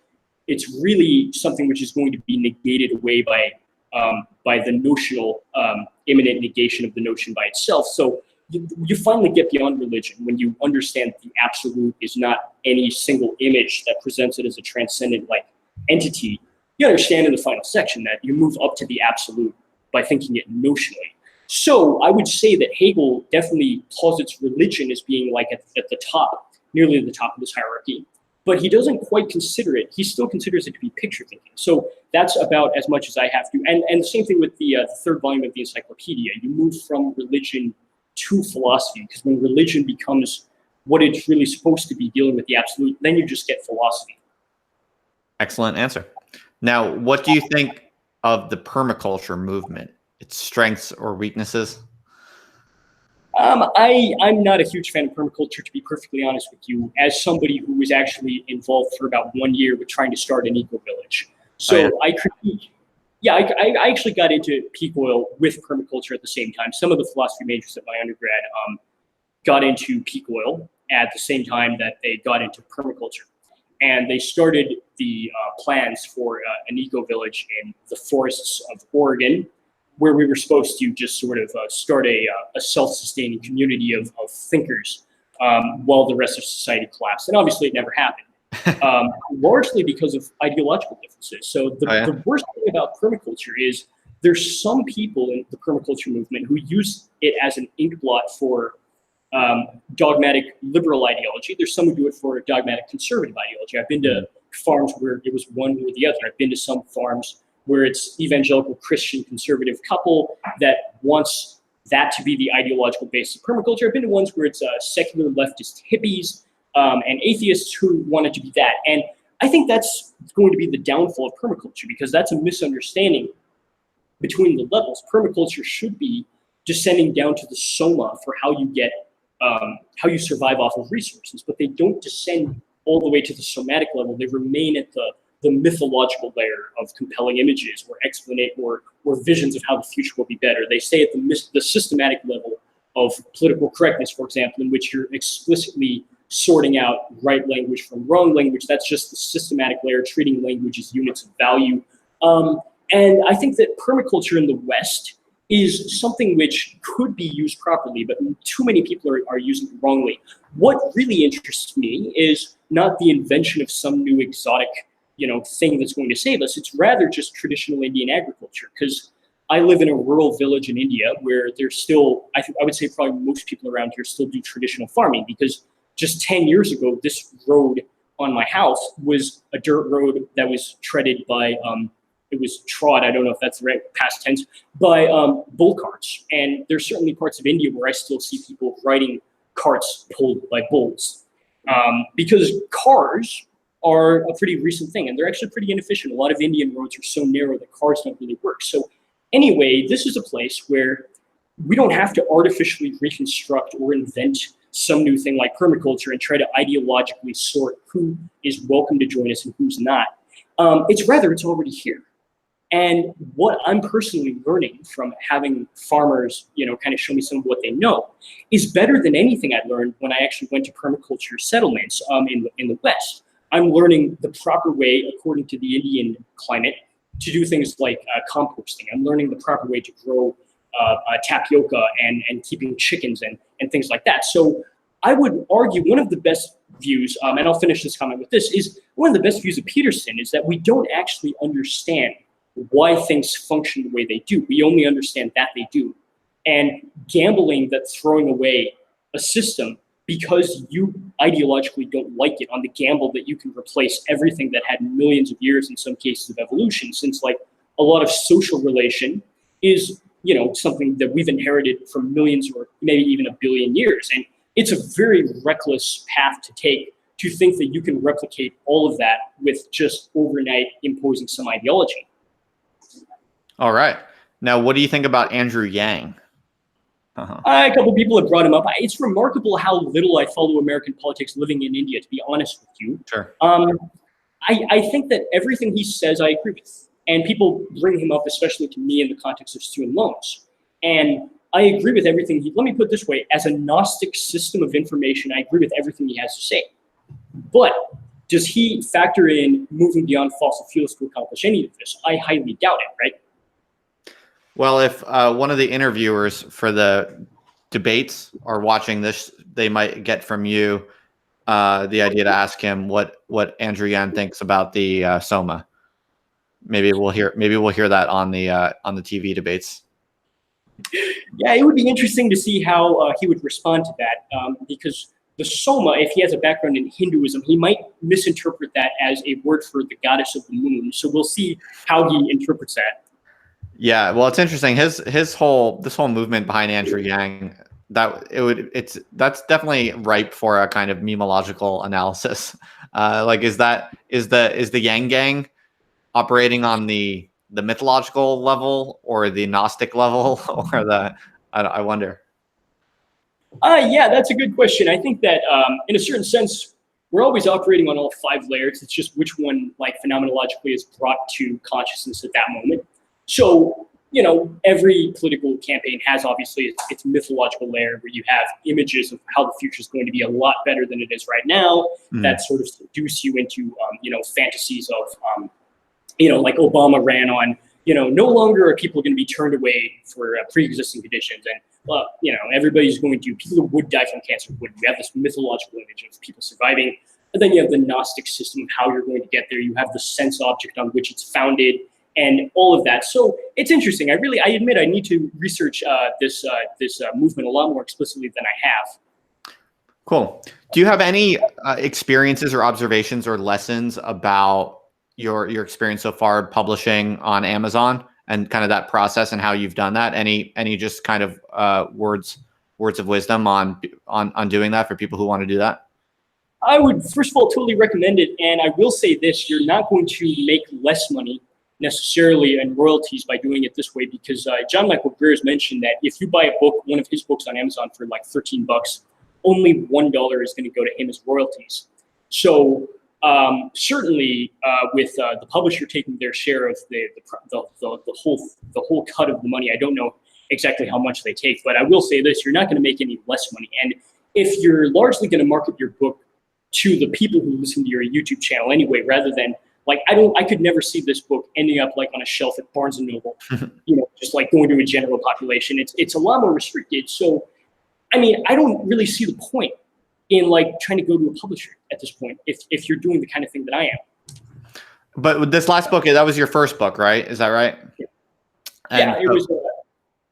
it's really something which is going to be negated away by the notional immanent negation of the notion by itself. So you finally get beyond religion when you understand that the absolute is not any single image that presents it as a transcendent like entity. You understand in the final section that you move up to the absolute by thinking it notionally. So I would say that Hegel definitely posits religion as being like at the top, nearly at the top of this hierarchy, but he doesn't quite consider it. He still considers it to be picture thinking. So that's about as much as I have to. And the same thing with the third volume of the encyclopedia. You move from religion to philosophy, because when religion becomes what it's really supposed to be, dealing with the absolute, then you just get philosophy. Excellent answer. Now, what do you think of the permaculture movement? Its strengths or weaknesses? I'm not a huge fan of permaculture, to be perfectly honest with you, as somebody who was actually involved for about 1 year with trying to start an eco-village. So I actually got into peak oil with permaculture at the same time. Some of the philosophy majors at my undergrad got into peak oil at the same time that they got into permaculture. And they started the plans for an eco-village in the forests of Oregon, where we were supposed to just sort of start a self-sustaining community of thinkers while the rest of society collapsed. And obviously it never happened, largely because of ideological differences. So the worst thing about permaculture is there's some people in the permaculture movement who use it as an inkblot for dogmatic liberal ideology. There's some who do it for dogmatic conservative ideology. I've been to farms where it was one or the other. I've been to some farms where it's evangelical Christian conservative couple that wants that to be the ideological basis of permaculture. I've been to ones where it's secular leftist hippies and atheists who want it to be that. And I think that's going to be the downfall of permaculture, because that's a misunderstanding between the levels. Permaculture should be descending down to the soma for how you get, how you survive off of resources, but they don't descend all the way to the somatic level. They remain at the mythological layer of compelling images or explanate or visions of how the future will be better. They stay at the systematic level of political correctness, for example, in which you're explicitly sorting out right language from wrong language. That's just the systematic layer, treating language as units of value. And I think that permaculture in the West is something which could be used properly, but too many people are using it wrongly. What really interests me is not the invention of some new exotic thing that's going to save us. It's rather just traditional Indian agriculture, because I live in a rural village in India where there's still, I would say probably most people around here still do traditional farming, because just 10 years ago, this road on my house was a dirt road that was treaded by, it was trod, I don't know if that's the right past tense, by bull carts. And there's certainly parts of India where I still see people riding carts pulled by bulls. Because cars are a pretty recent thing, and they're actually pretty inefficient. A lot of Indian roads are so narrow that cars don't really work. So anyway, this is a place where we don't have to artificially reconstruct or invent some new thing like permaculture and try to ideologically sort who is welcome to join us and who's not. It's already here. And what I'm personally learning from having farmers, kind of show me some of what they know, is better than anything I learned when I actually went to permaculture settlements in the West. I'm learning the proper way, according to the Indian climate, to do things like composting. I'm learning the proper way to grow tapioca and keeping chickens and things like that. So I would argue one of the best views, and I'll finish this comment with this, is one of the best views of Peterson is that we don't actually understand why things function the way they do. We only understand that they do. And gambling that throwing away a system because you ideologically don't like it, on the gamble that you can replace everything that had millions of years, in some cases, of evolution, since like a lot of social relation is something that we've inherited from millions or maybe even a billion years. And it's a very reckless path to take, to think that you can replicate all of that with just overnight imposing some ideology. All right. Now, what do you think about Andrew Yang? A couple of people have brought him up. It's remarkable how little I follow American politics living in India, to be honest with you. Sure. I think that everything he says I agree with. And people bring him up, especially to me, in the context of student loans. And I agree with everything. Let me put it this way. As a Gnostic system of information, I agree with everything he has to say. But does he factor in moving beyond fossil fuels to accomplish any of this? I highly doubt it, right? Well, if one of the interviewers for the debates are watching this, they might get from you the idea to ask him what Andrew Yang thinks about the Soma. Maybe we'll hear that on the TV debates. Yeah, it would be interesting to see how he would respond to that, because the Soma, if he has a background in Hinduism, he might misinterpret that as a word for the goddess of the moon. So we'll see how he interprets that. Yeah, well, it's interesting. This whole movement behind Andrew Yang, that's definitely ripe for a kind of memological analysis. Like, is the Yang Gang operating on the mythological level or the Gnostic level, or I wonder. Yeah, that's a good question. I think that in a certain sense, we're always operating on all 5 layers. It's just which one, like, phenomenologically is brought to consciousness at that moment. So, every political campaign has obviously its mythological layer, where you have images of how the future is going to be a lot better than it is right now, that sort of seduce you into, fantasies of, like Obama ran on, no longer are people going to be turned away for pre-existing conditions. And, everybody's going to, people who would die from cancer would. You have this mythological image of people surviving. And then you have the Gnostic system of how you're going to get there. You have the sense object on which it's founded, and all of that. So it's interesting. I admit I need to research this movement a lot more explicitly than I have. Cool. Do you have any experiences or observations or lessons about your experience so far publishing on Amazon and kind of that process and how you've done that? Any just kind of words of wisdom on doing that for people who want to do that? I would, first of all, totally recommend it. And I will say this: you're not going to make less money necessarily in royalties by doing it this way, because John Michael Greer has mentioned that if you buy a book, one of his books on Amazon for like $13, only $1 is going to go to him as royalties. So certainly with the publisher taking their share of the whole cut of the money, I don't know exactly how much they take, but I will say this: you're not going to make any less money. And if you're largely going to market your book to the people who listen to your YouTube channel anyway, rather than, like, I could never see this book ending up like on a shelf at Barnes and Noble, just like going to a general population. It's a lot more restricted. So, I mean, I don't really see the point in like trying to go to a publisher at this point if you're doing the kind of thing that I am. But with this last book, that was your first book, right? Is that right? Yeah. Yeah, it was.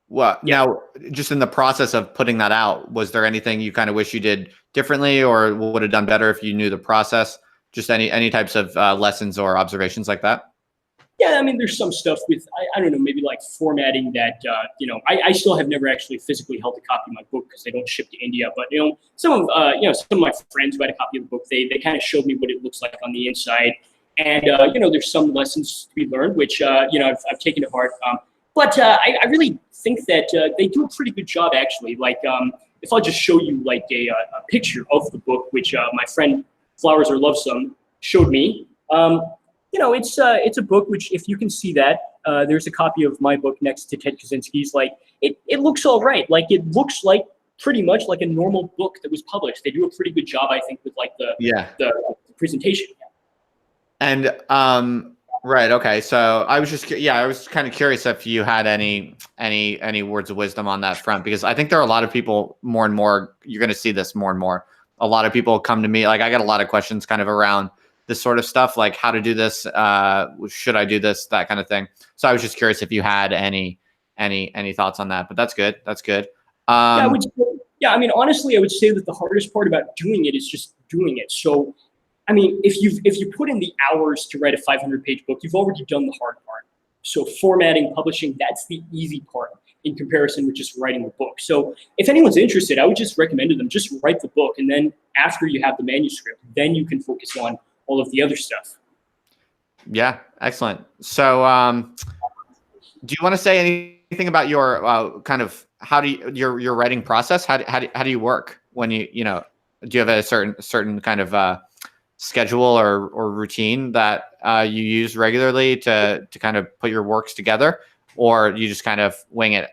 Well, yeah. Now, just in the process of putting that out, was there anything you kind of wish you did differently or would have done better if you knew the process? Just any types of lessons or observations like that? Yeah, I mean, there's some stuff with, I don't know, maybe like formatting that, I still have never actually physically held a copy of my book because they don't ship to India. But, some of my friends who had a copy of the book, they kind of showed me what it looks like on the inside. And, there's some lessons to be learned, which, I've taken to heart. But I really think that they do a pretty good job, actually. Like, if I'll just show you like a picture of the book, which my friend Flowers Are Lovesome showed me. It's a book which, if you can see that, there's a copy of my book next to Ted Kaczynski's. Like, it looks all right. Like, it looks like pretty much like a normal book that was published. They do a pretty good job, I think, with like the presentation. And right, okay. So I was kind of curious if you had any words of wisdom on that front, because I think there are a lot of people, more and more, you're going to see this more and more. A lot of people come to me, like, I got a lot of questions kind of around this sort of stuff, like how to do this, should I do this, that kind of thing. So I was just curious if you had any thoughts on that, but that's good. That's good. I mean, honestly, I would say that the hardest part about doing it is just doing it. So, I mean, if you put in the hours to write a 500-page book, you've already done the hard part. So formatting, publishing, that's the easy part. in comparison with just writing the book. So if anyone's interested, I would just recommend to them, just write the book. And then after you have the manuscript, then you can focus on all of the other stuff. Yeah, excellent. So do you want to say anything about your kind of how do you, your writing process? How do you work when you know, do you have a certain kind of schedule or routine that you use regularly to kind of put your works together, or you just kind of wing it?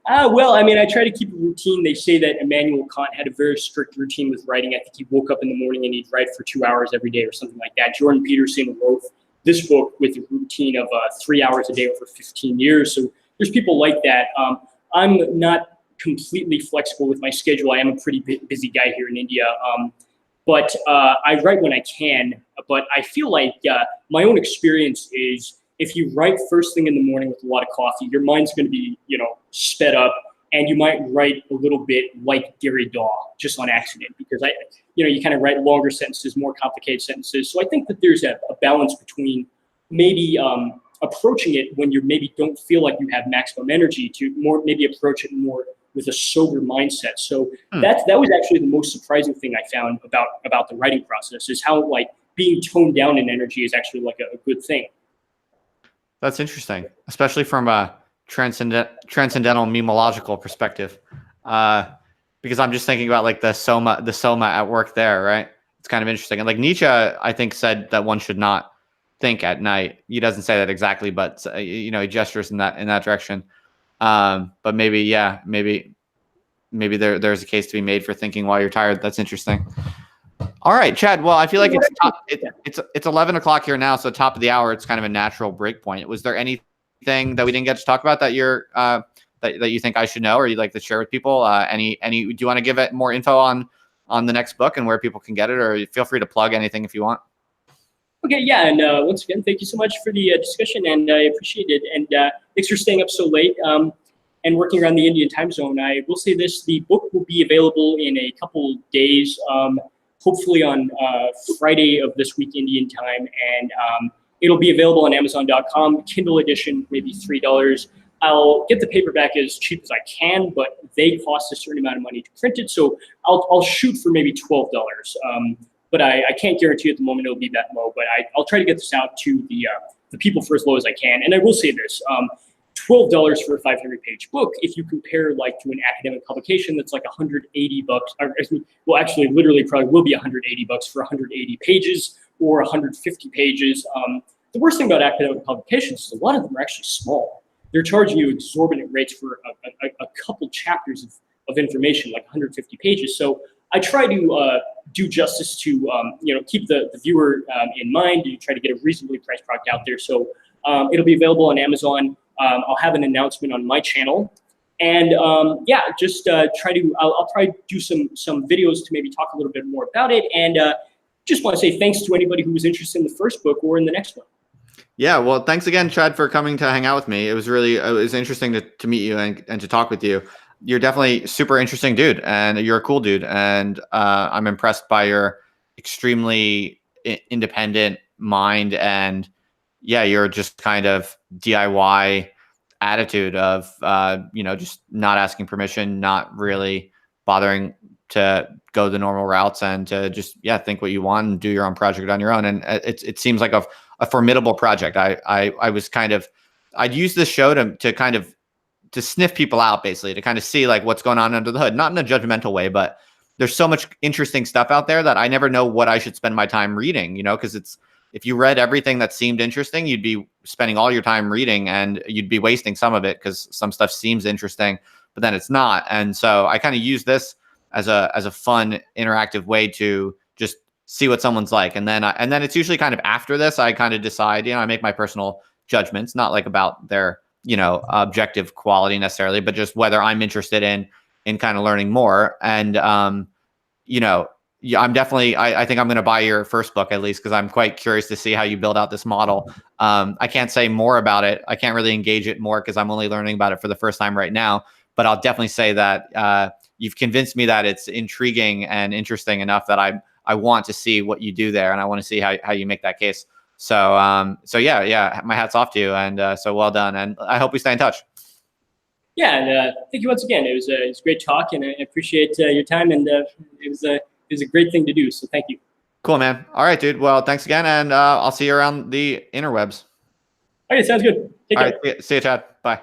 Well, I mean, I try to keep a routine. They say that Immanuel Kant had a very strict routine with writing. I think he woke up in the morning and he'd write for 2 hours every day or something like that. Jordan Peterson wrote this book with a routine of 3 hours a day over 15 years. So there's people like that. I'm not completely flexible with my schedule. I am a pretty busy guy here in India. But I write when I can. But I feel like my own experience is if you write first thing in the morning with a lot of coffee, your mind's going to be, you know, sped up, and you might write a little bit like Derrida just on accident, because you kind of write longer sentences, more complicated sentences. So I think that there's a balance between maybe approaching it when you maybe don't feel like you have maximum energy to maybe approach it more with a sober mindset. So that was actually the most surprising thing I found about the writing process, is how like being toned down in energy is actually like a good thing. That's interesting, especially from a transcendental memological perspective, because I'm just thinking about like the soma at work there, right? It's kind of interesting. And like Nietzsche, I think, said that one should not think at night. He doesn't say that exactly, but you know, he gestures in that direction. But maybe there's a case to be made for thinking while you're tired. That's interesting. All right, Chad. Well, I feel like it's 11 o'clock here now, so top of the hour. It's kind of a natural break point. Was there anything that we didn't get to talk about that you're that you think I should know, or you'd like to share with people? Any? Do you want to give it more info on the next book and where people can get it, or feel free to plug anything if you want? Okay, yeah, and once again, thank you so much for the discussion, and I appreciate it. And thanks for staying up so late and working around the Indian time zone. I will say this: the book will be available in a couple days. Hopefully on Friday of this week, Indian time, and it'll be available on Amazon.com, Kindle edition, maybe $3. I'll get the paperback as cheap as I can, but they cost a certain amount of money to print it, so I'll shoot for maybe $12. But I can't guarantee at the moment it'll be that low, but I'll try to get this out to the people for as low as I can. And I will say this, $12 for a 500-page book, if you compare like to an academic publication that's like $180, or, well, actually literally probably will be $180 for 180 pages or 150 pages. The worst thing about academic publications is a lot of them are actually small. They're charging you exorbitant rates for a couple chapters of information, like 150 pages. So I try to do justice to keep the viewer in mind, and try to get a reasonably priced product out there. So it'll be available on Amazon. I'll have an announcement on my channel, and just I'll try to do some videos to maybe talk a little bit more about it. And just want to say thanks to anybody who was interested in the first book or in the next one. Yeah, well, thanks again, Chad, for coming to hang out with me. It was interesting to meet you and to talk with you. You're definitely super interesting dude, and you're a cool dude, and I'm impressed by your extremely independent mind, and yeah, you're just kind of DIY attitude of just not asking permission, not really bothering to go the normal routes, and to just think what you want and do your own project on your own. And it seems like a formidable project. I'd use this show to sniff people out, basically, to kind of see like what's going on under the hood, not in a judgmental way, but there's so much interesting stuff out there that I never know what I should spend my time reading, because if you read everything that seemed interesting, you'd be spending all your time reading, and you'd be wasting some of it because some stuff seems interesting, but then it's not. And so I kind of use this as a fun, interactive way to just see what someone's like. And then it's usually kind of after this, I kind of decide, I make my personal judgments, not like about their, objective quality necessarily, but just whether I'm interested in kind of learning more. And, I'm definitely, I think I'm going to buy your first book, at least, because I'm quite curious to see how you build out this model. I can't say more about it. I can't really engage it more because I'm only learning about it for the first time right now, but I'll definitely say that you've convinced me that it's intriguing and interesting enough that I want to see what you do there, and I want to see how you make that case. So yeah, my hat's off to you, and so well done, and I hope we stay in touch. Yeah, and thank you once again. It was a great talk, and I appreciate your time, and it was a great thing to do. So thank you. Cool, man. All right, dude. Well, thanks again, and I'll see you around the interwebs. Okay, sounds good. Take care. All right, see you, Chad. Bye.